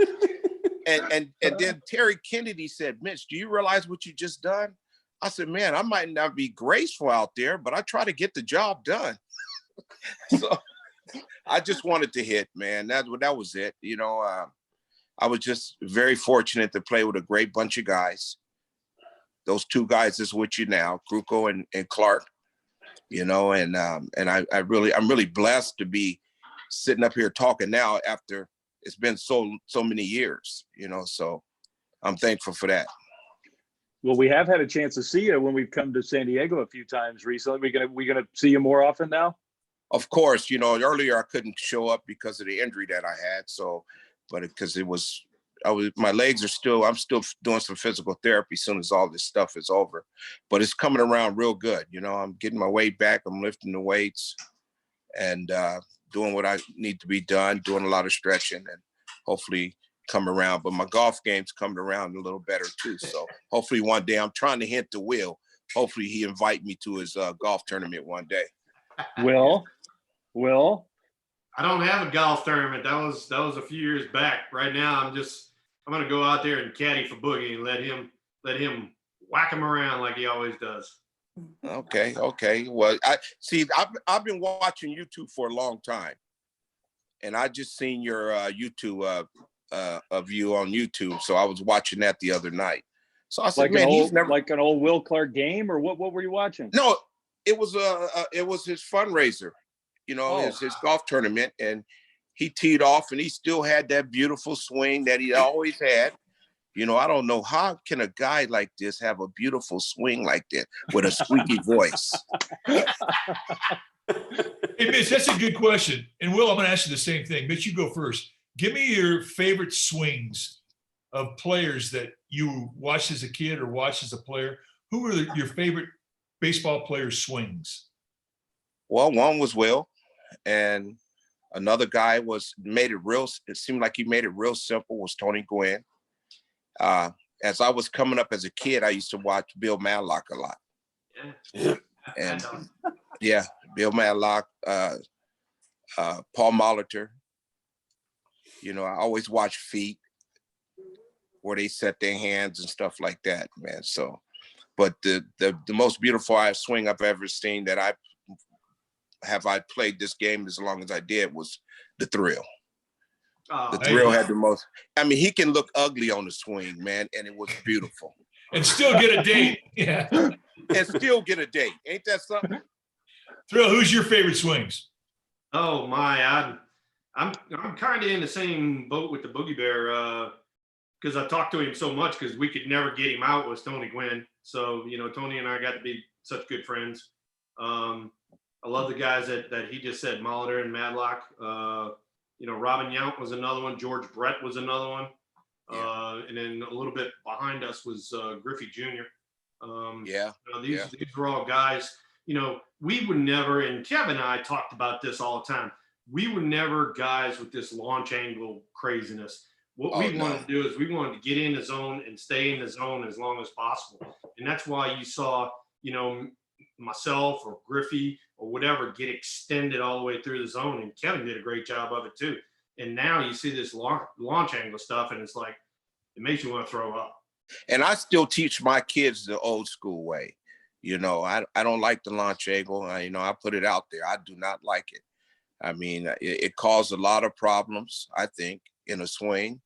S7: And then Terry Kennedy said, Mitch, do you realize what you just done? I said, man, I might not be graceful out there, but I try to get the job done. So I just wanted to hit, man. That was it. You know, I was just very fortunate to play with a great bunch of guys. Those two guys is with you now, Krukow and Clark. You know, and I'm really blessed to be sitting up here talking now after it's been so many years, you know, so I'm thankful for that.
S2: Well, we have had a chance to see you when we've come to San Diego a few times recently. We gonna see you more often now?
S7: Of course, you know, earlier I couldn't show up because of the injury that I had. So, but because my legs are I'm still doing some physical therapy as soon as all this stuff is over, but it's coming around real good. You know, I'm getting my weight back. I'm lifting the weights and doing what I need to be done, doing a lot of stretching and hopefully come around. But my golf game's coming around a little better too. So hopefully one day, I'm trying to hint to Will. Hopefully he invite me to his golf tournament one day.
S2: Will?
S6: I don't have a golf tournament. That was a few years back. Right now, I'm going to go out there and caddy for Boogie and let him whack him around like he always does.
S7: Okay. Well, I've been watching YouTube for a long time, and I just seen your YouTube of you on YouTube. So I was watching that the other night. So I said,
S2: like an old Will Clark game, or what were you watching?
S7: No, it was his fundraiser, you know, his golf tournament, and he teed off, and he still had that beautiful swing that he always had. You know, I don't know, how can a guy like this have a beautiful swing like that with a squeaky voice?
S5: Hey, Mitch, that's a good question. And Will, I'm going to ask you the same thing. Mitch, you go first. Give me your favorite swings of players that you watched as a kid or watched as a player. who were your favorite baseball players' swings?
S7: Well, one was Will, and another guy it seemed like he made it real simple, was Tony Gwynn. As I was coming up as a kid, I used to watch Bill Madlock a lot.
S6: Yeah.
S7: And yeah, Bill Madlock, Paul Molitor. You know, I always watch feet where they set their hands and stuff like that, man. So, but the most beautiful swing I've ever seen that I played this game as long as I did was the Thrill. The Thrill had the most. I mean, he can look ugly on the swing, man, and it was beautiful.
S5: And still get a date. Yeah.
S7: And still get a date. Ain't that something?
S5: Thrill, who's your favorite swings?
S6: Oh my, I'm kind of in the same boat with the Boogie Bear because I talked to him so much because we could never get him out was Tony Gwynn. So, you know, Tony and I got to be such good friends. I love the guys that he just said, Molitor and Madlock. You know, Robin Yount was another one. George Brett was another one. And then a little bit behind us was Griffey Jr. You know, these were all guys, you know, we would never, and Kevin and I talked about this all the time. We were never guys with this launch angle craziness. What we wanted to do is we wanted to get in the zone and stay in the zone as long as possible. And that's why you saw, you know, myself or Griffey or whatever get extended all the way through the zone. And Kevin did a great job of it too. And now you see this launch angle stuff and it's like, it makes you want to throw up.
S7: And I still teach my kids the old school way. You know, I don't like the launch angle. You know, I put it out there. I do not like it. I mean, it caused a lot of problems, I think, in a swing,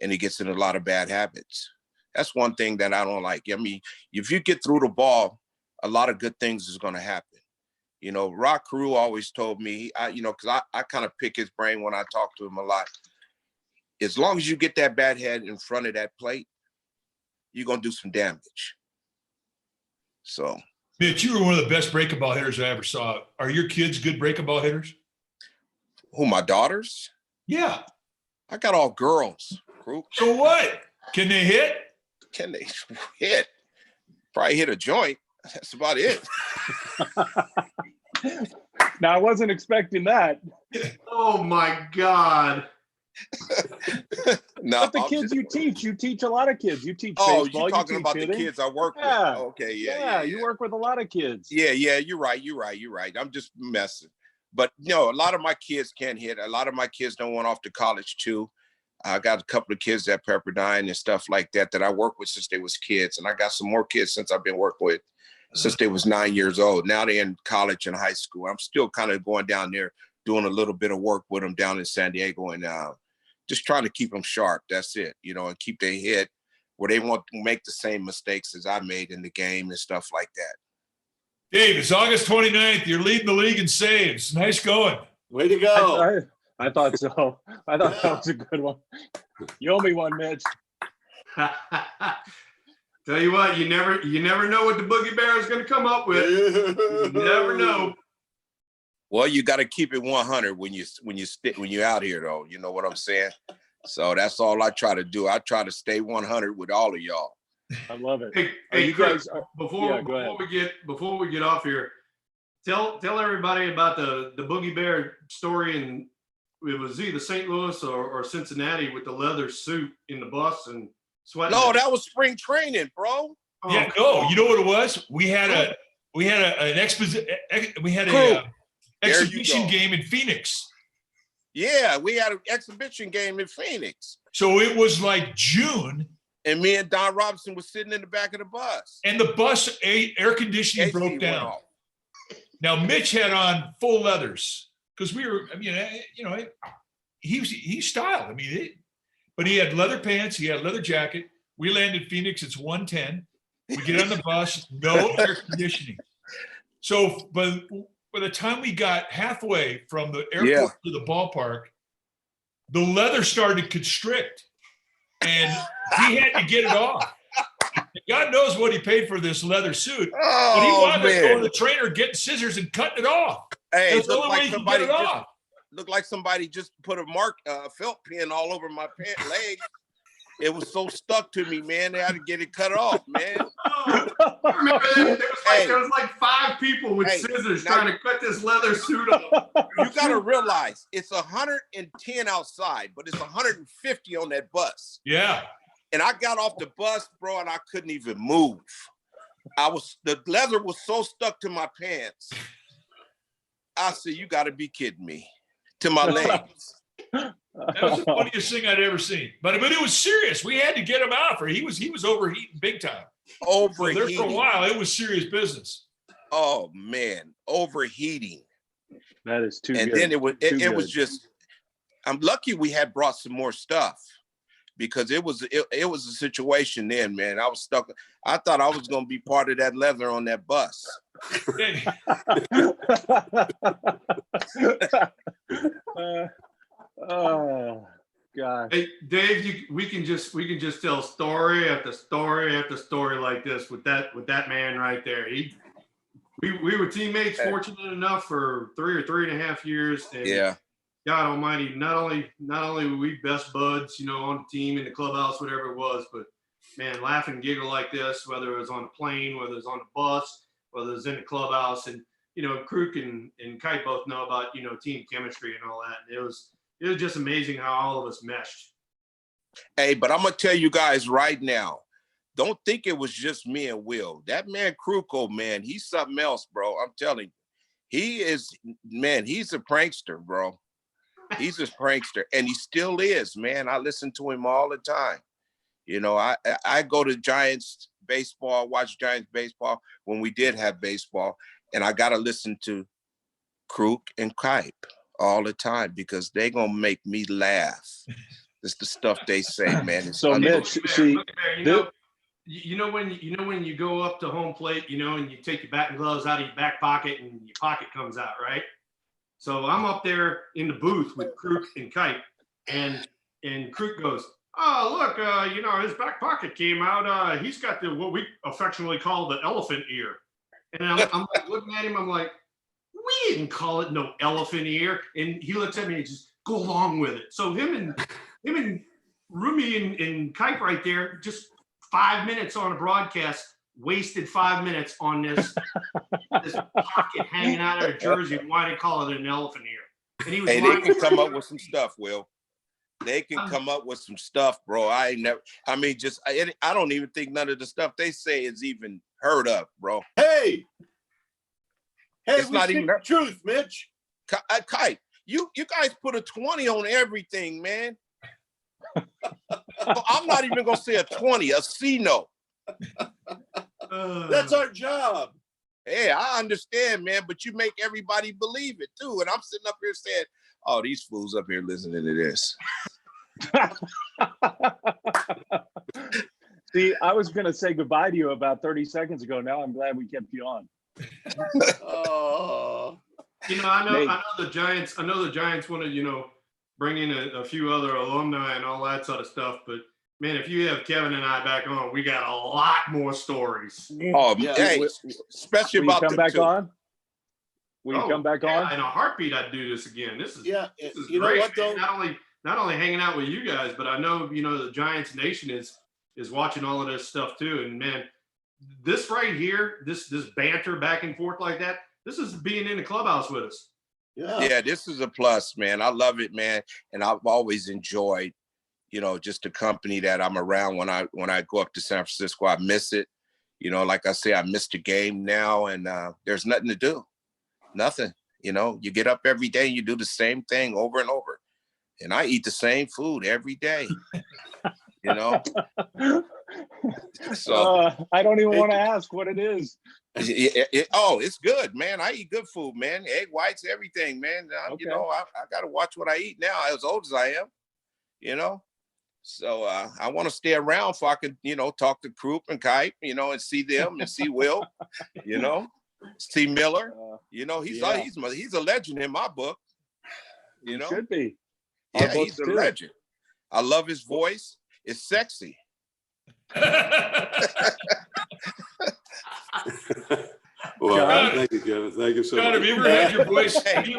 S7: and it gets in a lot of bad habits. That's one thing that I don't like. I mean, if you get through the ball, a lot of good things is going to happen. You know, Rock Carew always told me, you know, because I kind of pick his brain when I talk to him a lot. As long as you get that bat head in front of that plate, you're going to do some damage. So.
S5: Mitch, you were one of the best breaking ball hitters I ever saw. Are your kids good breaking ball hitters?
S7: Who, my daughters?
S5: Yeah.
S7: I got all girls.
S5: So what? Can they hit?
S7: Can they hit? Probably hit a joint. That's about it.
S2: Now, I wasn't expecting that.
S6: Oh my God.
S7: No,
S2: but the kids you teach a lot of kids. You teach
S7: baseball.
S2: You're
S7: talking about hitting? The kids I work with. Okay, yeah.
S2: You work with a lot of kids.
S7: Yeah, you're right. I'm just messing. But you know, a lot of my kids can't hit. A lot of my kids don't went off to college too. I got a couple of kids at Pepperdine and stuff like that I worked with since they was kids. And I got some more kids since I've been working with since they was 9 years old. Now they're in college and high school. I'm still kind of going down there, doing a little bit of work with them down in San Diego and just trying to keep them sharp. That's it, you know, and keep their head where they won't make the same mistakes as I made in the game and stuff like that.
S5: Dave, it's August 29th. You're leading the league in saves. Nice going.
S3: Way to go.
S2: I thought so. I thought that was a good one. You owe me one, Mitch.
S6: Tell you what, you never know what the Boogie Bear is going to come up with. You never know.
S7: Well, you got to keep it 100 when you're out here, though. You know what I'm saying? So that's all I try to do. I try to stay 100 with all of y'all.
S2: I love it.
S6: Hey,
S2: you
S6: Chris,
S2: guys
S6: before we get off here, tell everybody about the Boogie Bear story, and it was either St. Louis or Cincinnati with the leather suit in the bus and sweating.
S7: No, that was spring training, bro.
S5: Yeah, no, you know what it was? We had an exhibition game in Phoenix.
S7: Yeah, we had an exhibition game in Phoenix.
S5: So it was like June.
S7: And me and Don Robinson was sitting in the back of the bus.
S5: And the bus air conditioning broke down. Now Mitch had on full leathers because we were, I mean, you know, he's styled. I mean, but he had leather pants, he had a leather jacket. We landed Phoenix, it's 1:10. We get on the bus, no air conditioning. So by the time we got halfway from the airport to the ballpark, the leather started to constrict. And he had to get it off. God knows what he paid for this leather suit.
S7: Oh,
S5: but he wanted to go to the trainer, getting scissors and cutting it off.
S7: Hey,
S5: that's the only way he could get it off.
S7: Looked like somebody just put a felt pen all over my leg. It was so stuck to me, man. They had to get it cut off, man.
S6: remember there was like 5 people with scissors trying to cut this leather suit off.
S7: You got to realize it's 110 outside, but it's 150 on that bus.
S5: Yeah.
S7: And I got off the bus, bro, and I couldn't even move. The leather was so stuck to my pants. I said, you got to be kidding me. To my legs.
S5: That was the funniest thing I'd ever seen. But it was serious. We had to get him out for he was overheating big time.
S7: Overheating.
S5: So there for a while, it was serious business.
S7: Oh man, overheating.
S2: That is too
S7: and
S2: good.
S7: Then it was just, I'm lucky we had brought some more stuff because it was a situation then, man. I was stuck. I thought I was going to be part of that leather on that bus.
S2: Oh God.
S6: Hey, Dave, we can just tell story after story after story like this with that man right there. We were teammates, fortunate enough for 3 or 3.5 years. And
S7: yeah.
S6: God Almighty, not only were we best buds, on the team, in the clubhouse, whatever it was, but man, laugh and giggle like this, whether it was on a plane, whether it was on a bus, whether it was in the clubhouse, and Kruk and Kite both know about team chemistry and all that. And it was just amazing how all of us meshed.
S7: Hey, but I'm gonna tell you guys right now, don't think it was just me and Will. That man Krukow, man, he's something else, bro. I'm telling you, he's a prankster, bro. He's a prankster, and he still is, man. I listen to him all the time. I go to Giants baseball, watch Giants baseball when we did have baseball, and I gotta listen to Kruk and Kipe all the time because they gonna make me laugh. It's the stuff they say, man. It's
S2: so Mitch, see,
S6: when you go up to home plate, and you take your batting gloves out of your back pocket and your pocket comes out, right? So I'm up there in the booth with Kruk and Kite, and Kruk goes, "Oh, look, his back pocket came out. He's got what we affectionately call the elephant ear." And I'm like looking at him, I'm like, we didn't call it no elephant ear. And he looks at me and just go along with it. So him and Rumi and Kite right there, just 5 minutes on a broadcast, wasted 5 minutes on this pocket hanging out of a jersey. Why they call it an elephant ear? And he was
S7: they can come up with some stuff, Will. They can come up with some stuff, bro. I don't even think none of the stuff they say is even heard of, bro.
S3: Hey,
S7: it's not even
S3: the truth, Mitch.
S7: Kite, you guys put a 20 on everything, man. I'm not even gonna say a 20, a C note.
S3: That's our job.
S7: Hey, I understand, man, but you make everybody believe it too. And I'm sitting up here saying, "Oh, these fools up here listening to this."
S2: See, I was going to say goodbye to you about 30 seconds ago. Now I'm glad we kept you on.
S3: Oh.
S6: I know the Giants. I know the Giants want to, bring in a few other alumni and all that sort of stuff. But man, if you have Kevin and I back on, we got a lot more stories.
S7: Oh, yeah. Hey, especially about
S2: come back on. Will you come back on?
S6: In a heartbeat, I'd do this again. This is
S3: this is
S6: great.
S3: Know what, though?
S6: Not only hanging out with you guys, but I know the Giants Nation is watching all of this stuff too. And man, this right here, this banter back and forth like that, this is being in the clubhouse with us.
S7: Yeah, this is a plus, man. I love it, man. And I've always enjoyed, just the company that I'm around when I go up to San Francisco. I miss it. Like I say, I miss the game now, and there's nothing to do. Nothing. You get up every day, you do the same thing over and over. And I eat the same food every day.
S2: So I don't even want to ask what it is.
S7: It's good, man. I eat good food, man. Egg whites, everything, man.
S2: Okay.
S7: I got to watch what I eat now, as old as I am. So I want to stay around so I can, talk to Krupp and Kite, and see them and see Will, see Miller. He's a legend in my book.
S2: He should be.
S7: Yeah, he's a legend. I love his voice. It's sexy.
S4: Well, thank you, Kevin. Thank you so much.
S5: Have you ever had your voice?
S7: Hey,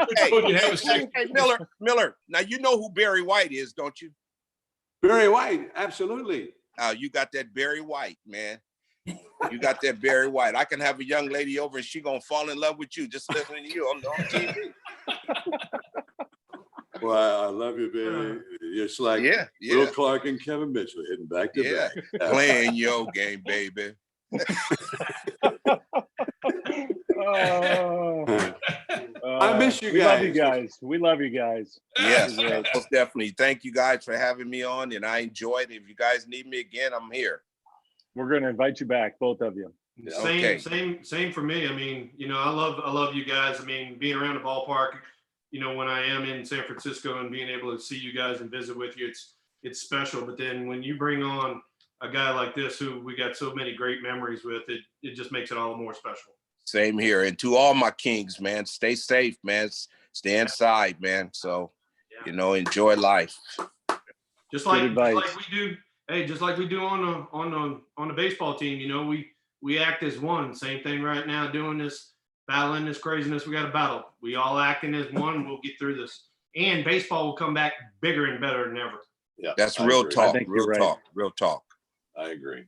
S7: Miller. Now you know who Barry White is, don't you?
S4: Barry White, absolutely.
S7: You got that Barry White, man. You got that Barry White. I can have a young lady over and she gonna fall in love with you just listening to you on TV.
S4: Well, I love you, baby. It's like Will Clark and Kevin Mitchell hitting back to back.
S7: Playing your game, baby.
S4: I miss you guys.
S2: We love you guys. We love you guys.
S7: Yes, most definitely. Thank you guys for having me on, and I enjoyed it. If you guys need me again, I'm here.
S2: We're going to invite you back, both of you.
S6: Same for me. I mean, I love you guys. I mean, being around the ballpark, when I am in San Francisco and being able to see you guys and visit with you, it's special. But then when you bring on a guy like this, who we got so many great memories with, it just makes it all the more special.
S7: Same here. And to all my Kings, man, stay safe, man. Stay inside, man. So, enjoy life.
S6: Just like we do. Hey, just like we do on the baseball team, we act as one. Same thing right now, doing this, battling this craziness. We got to battle. We all acting as one. We'll get through this. And baseball will come back bigger and better than ever.
S3: Yeah,
S7: that's real talk. Real talk.
S3: I agree.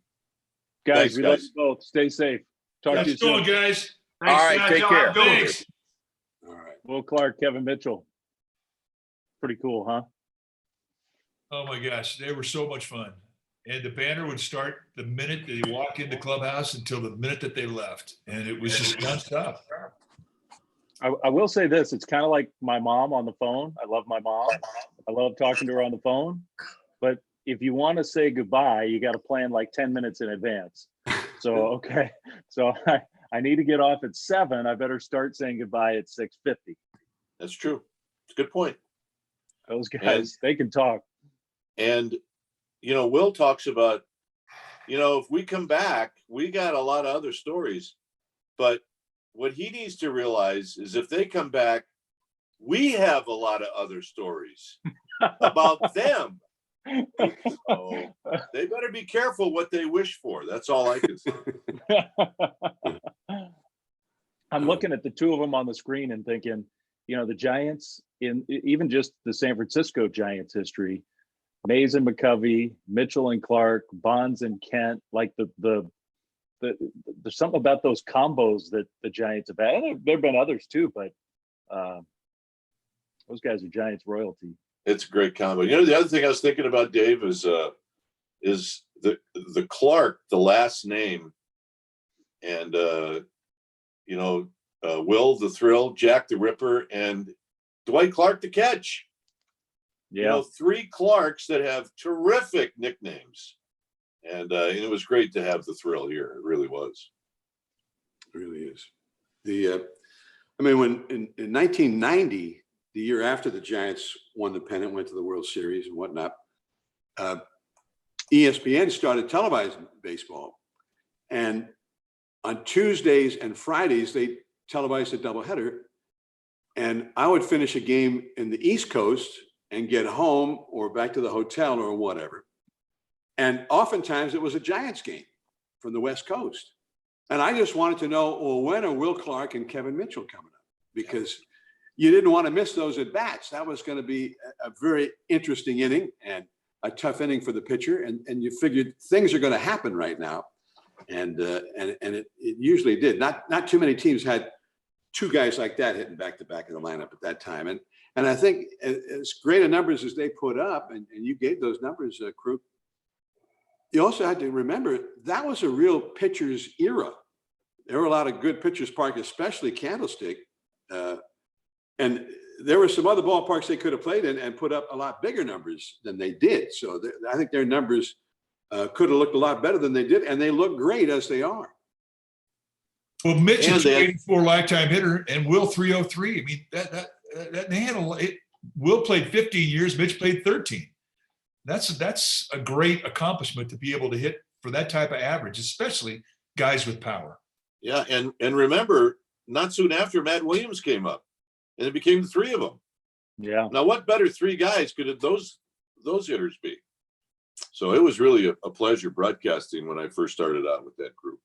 S2: Guys,
S3: thanks,
S2: we love you both. Stay safe. Talk to you soon.
S5: Going, guys.
S7: Thanks, all right,
S6: guys.
S7: take care.
S5: Thanks.
S4: All right.
S2: Will Clark, Kevin Mitchell. Pretty cool, huh?
S5: Oh my gosh, they were so much fun. And the banner would start the minute they walked in the clubhouse until the minute that they left. And it was just nonstop.
S2: I will say this, it's kind of like my mom on the phone. I love my mom. I love talking to her on the phone. But if you want to say goodbye, you got to plan like 10 minutes in advance. So, okay. So I need to get off at 7. I better start saying goodbye at 6:50.
S3: That's true. It's a good point.
S2: Those guys, they can talk.
S3: And, Will talks about, if we come back, we got a lot of other stories. But what he needs to realize is if they come back, we have a lot of other stories about them. So they better be careful what they wish for. That's all I can say.
S2: I'm looking at the two of them on the screen and thinking, the Giants, in even just the San Francisco Giants history, Mays and McCovey, Mitchell and Clark, Bonds and Kent, like there's something about those combos that the Giants have had. And there've been others too, but those guys are Giants royalty.
S3: It's a great combo. The other thing I was thinking about, Dave, is the Clark, the last name, and Will the Thrill, Jack the Ripper, and Dwight Clark the Catch.
S2: Yeah,
S3: 3 Clarks that have terrific nicknames, and it was great to have the Thrill here. It really was.
S4: It really is. When in 1990, the year after the Giants won the pennant, went to the World Series and whatnot, ESPN started televising baseball, and on Tuesdays and Fridays they televised a doubleheader, and I would finish a game in the East Coast and get home or back to the hotel or whatever. And oftentimes it was a Giants game from the West Coast. And I just wanted to know, well, when are Will Clark and Kevin Mitchell coming up? Because you didn't want to miss those at bats. That was going to be a very interesting inning and a tough inning for the pitcher. And you figured things are going to happen right now. And it usually did. Not too many teams had 2 guys like that hitting back to back in the lineup at that time. And I think as great a numbers as they put up, and you gave those numbers, Kruk, you also had to remember that was a real pitcher's era. There were a lot of good pitchers park, especially Candlestick. And there were some other ballparks they could have played in and put up a lot bigger numbers than they did. So I think their numbers could have looked a lot better than they did. And they look great as they are.
S5: Well, Mitch is 284 lifetime hitter and Will 303. I mean, that they had Will played 15 years, Mitch played 13. That's a great accomplishment to be able to hit for that type of average, especially guys with power.
S3: Yeah, and remember, not soon after, Matt Williams came up, and it became the 3 of them.
S2: Yeah.
S3: Now, what better 3 guys could those hitters be? So it was really a pleasure broadcasting when I first started out with that group.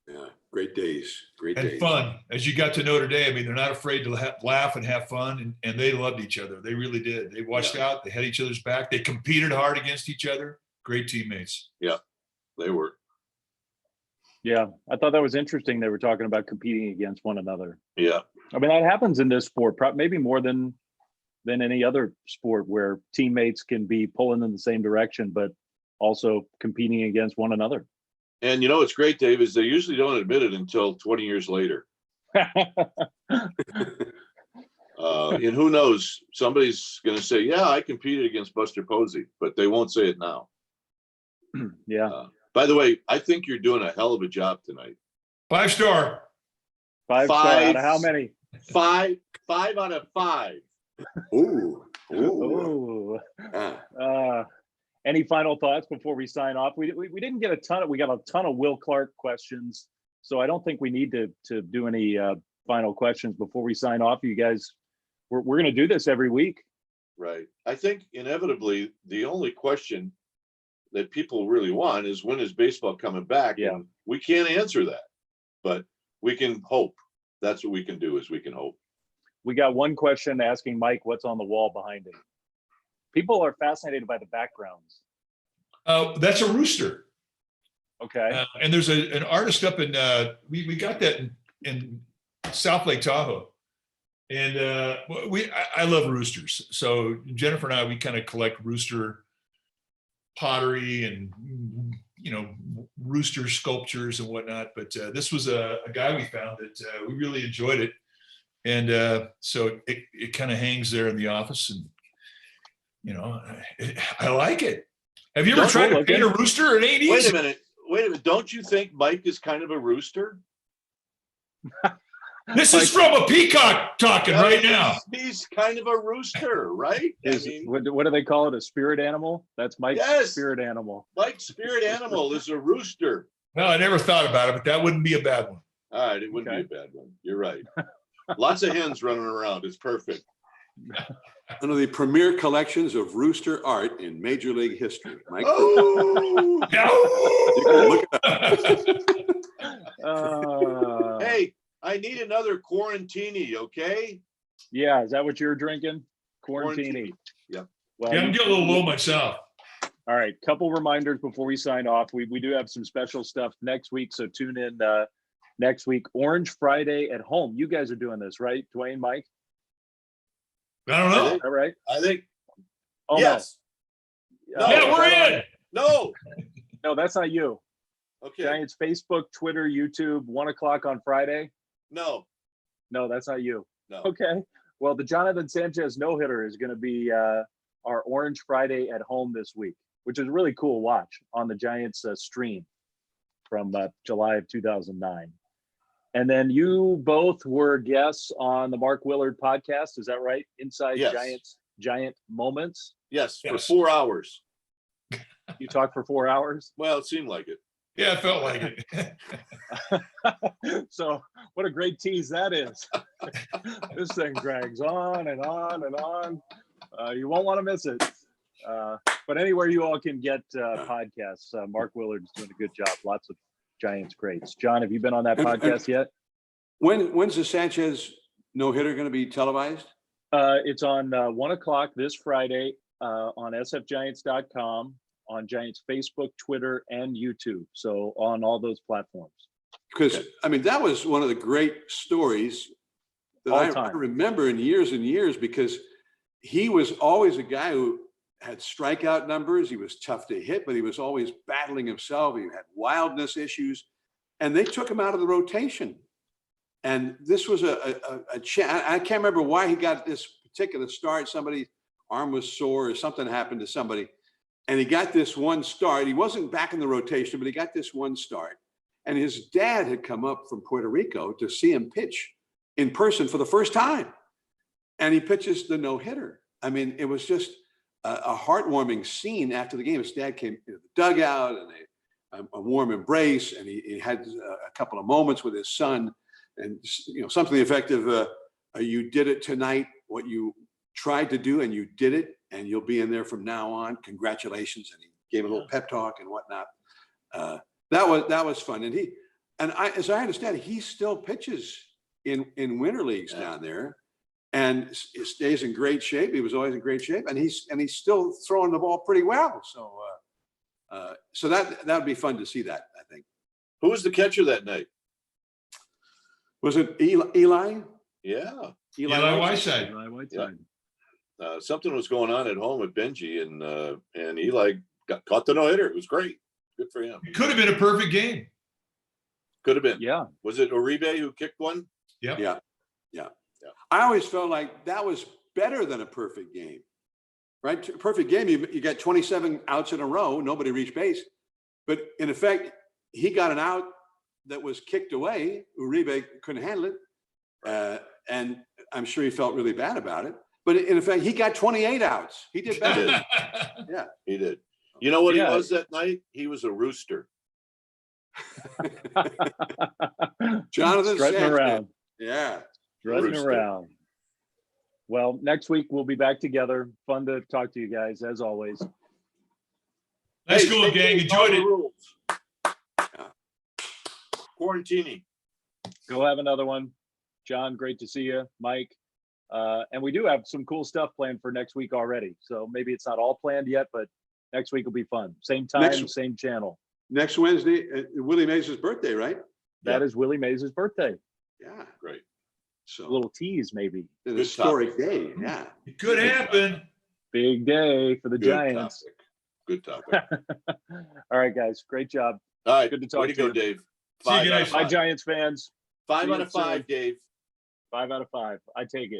S4: Yeah, great days.
S5: And fun. As you got to know today, I mean, they're not afraid to laugh and have fun, and they loved each other. They really did. They watched out. They had each other's back. They competed hard against each other. Great teammates.
S3: Yeah, they were.
S2: Yeah, I thought that was interesting. They were talking about competing against one another.
S3: Yeah.
S2: I mean, that happens in this sport, maybe more than any other sport, where teammates can be pulling in the same direction, but also competing against one another.
S3: And what's great, Dave, is they usually don't admit it until 20 years later. And who knows? Somebody's going to say, "Yeah, I competed against Buster Posey," but they won't say it now.
S2: Yeah.
S3: By the way, I think you're doing a hell of a job tonight.
S5: 5-star.
S2: 5-star out of how many?
S3: 5 out of 5.
S4: Ooh.
S2: Ooh. Any final thoughts before we sign off? We didn't get we got a ton of Will Clark questions, so I don't think we need to do any final questions before we sign off. You guys, we're going to do this every week.
S3: Right. I think inevitably the only question that people really want is, when is baseball coming back?
S2: Yeah.
S3: And we can't answer that, but we can hope. That's what we can do, is we can hope.
S2: We got one question asking Mike what's on the wall behind him. People are fascinated by the backgrounds.
S5: That's a rooster.
S2: Okay.
S5: And there's an artist up in, we got that in South Lake Tahoe. And I love roosters. So Jennifer and I, we kind of collect rooster pottery and, rooster sculptures and whatnot. But this was a guy we found that we really enjoyed it. And so it kind of hangs there in the office, and, I like it. Have you ever tried to paint a rooster? It ain't easy.
S3: Wait a minute. Don't you think Mike is kind of a rooster?
S5: This is from a peacock talking right now.
S3: He's kind of a rooster, right?
S2: What do they call it? A spirit animal? That's Mike's spirit animal.
S3: Mike's spirit animal is a rooster.
S5: Well, I never thought about it, but that wouldn't be a bad one.
S3: All right, it wouldn't be a bad one. You're right. Lots of hens running around. It's perfect.
S4: One of the premier collections of rooster art in Major League history. Mike.
S3: Oh!
S4: Look it up.
S3: Hey, I need another Quarantini, okay?
S2: Yeah, is that what you're drinking? Quarantini.
S3: Yep.
S2: Well,
S5: Yeah, I'm getting a little low myself.
S2: All right, couple reminders before we sign off. We do have some special stuff next week, so tune in next week. Orange Friday at home. You guys are doing this, right, Duane, Mike?
S5: I don't know.
S2: All right.
S3: I think.
S2: Oh,
S3: yes.
S2: No.
S5: Yeah, we're in.
S3: No,
S2: that's not you.
S3: Okay.
S2: Giants Facebook, Twitter, YouTube, 1:00 on Friday.
S3: No,
S2: that's not you.
S3: No.
S2: Okay. Well, the Jonathan Sanchez no-hitter is going to be our Orange Friday at home this week, which is a really cool watch on the Giants stream from July of 2009. And then you both were guests on the Mark Willard podcast. Is that right? Inside Giant Moments.
S3: Yes, for 4 hours.
S2: You talked for 4 hours?
S3: Well, it seemed like it.
S5: Yeah, it felt like
S2: it. So what a great tease that is. This thing drags on and on and on. You won't want to miss it. But anywhere you all can get podcasts, Mark Willard's doing a good job. Lots of Giants greats. John, have you been on that podcast yet?
S4: When's the Sanchez no-hitter going to be televised?
S2: It's on 1:00 this Friday on sfgiants.com, on Giants Facebook, Twitter, and YouTube. So on all those platforms.
S4: Because, I mean, that was one of the great stories that I remember in years and years, because he was always a guy who had strikeout numbers. He was tough to hit, but he was always battling himself. He had wildness issues, and they took him out of the rotation. And this was I can't remember why he got this particular start. Somebody's arm was sore or something happened to somebody, and he got this one start. He wasn't back in the rotation, but he got this one start. And his dad had come up from Puerto Rico to see him pitch in person for the first time. And he pitches the no-hitter. I mean, it was just a heartwarming scene after the game. His dad came to the dugout, and a warm embrace, and he had a couple of moments with his son, and something to the effect of, you did it tonight, what you tried to do, and you did it, and you'll be in there from now on. Congratulations. And he gave a little pep talk and whatnot. That was fun. And as I understand it, he still pitches in winter leagues down there, and stays in great shape. He was always in great shape, and he's still throwing the ball pretty well. So that would be fun to see that, I think.
S3: Who was the catcher that night?
S4: Was it Eli?
S3: Yeah.
S5: Eli Whiteside.
S2: Eli Whiteside.
S3: Something was going on at home at Benji, and Eli caught the no-hitter. It was great. Good for him.
S5: It could have been a perfect game.
S3: Could have been.
S2: Yeah.
S3: Was it Uribe who kicked one?
S5: Yep.
S4: Yeah. I always felt like that was better than a perfect game, right? Perfect game, you got 27 outs in a row, nobody reached base. But in effect, he got an out that was kicked away. Uribe couldn't handle it. And I'm sure he felt really bad about it. But in effect, he got 28 outs. He did better. Yeah.
S3: He did. You know what he was that night? He was a rooster.
S4: Jonathan
S2: strutting
S4: Sanchez.
S2: around.
S4: Yeah.
S2: Strutting
S3: Rooster.
S2: around. Well, next week we'll be back together. Fun to talk to you guys as always.
S5: Nice
S3: Hey,
S5: going, gang.
S3: follow
S5: Enjoyed
S3: the
S5: it.
S3: rules. Quarantini.
S2: Go have another one. John, great to see you. Mike. And we do have some cool stuff planned for next week already. So maybe it's not all planned yet, but next week will be fun. Same time, same channel.
S4: Next Wednesday, Willie Mays' birthday, right?
S2: That is Willie Mays' birthday.
S4: Yeah.
S3: Great.
S4: So
S2: A little tease, maybe.
S4: an historic day. Yeah.
S5: It could happen.
S2: Big day for the
S3: Good
S2: Giants.
S3: topic. Good topic.
S2: All right, guys. Great job.
S3: All right.
S2: Good to talk
S3: Way to
S2: to
S3: go,
S2: you.
S3: Dave.
S5: See you
S3: Five
S5: guys.
S3: out of
S2: Bye,
S3: five.
S2: Giants fans.
S3: 5
S2: See
S3: out
S2: you
S3: of 5,
S2: soon.
S3: Dave.
S2: 5 out of 5. I take it.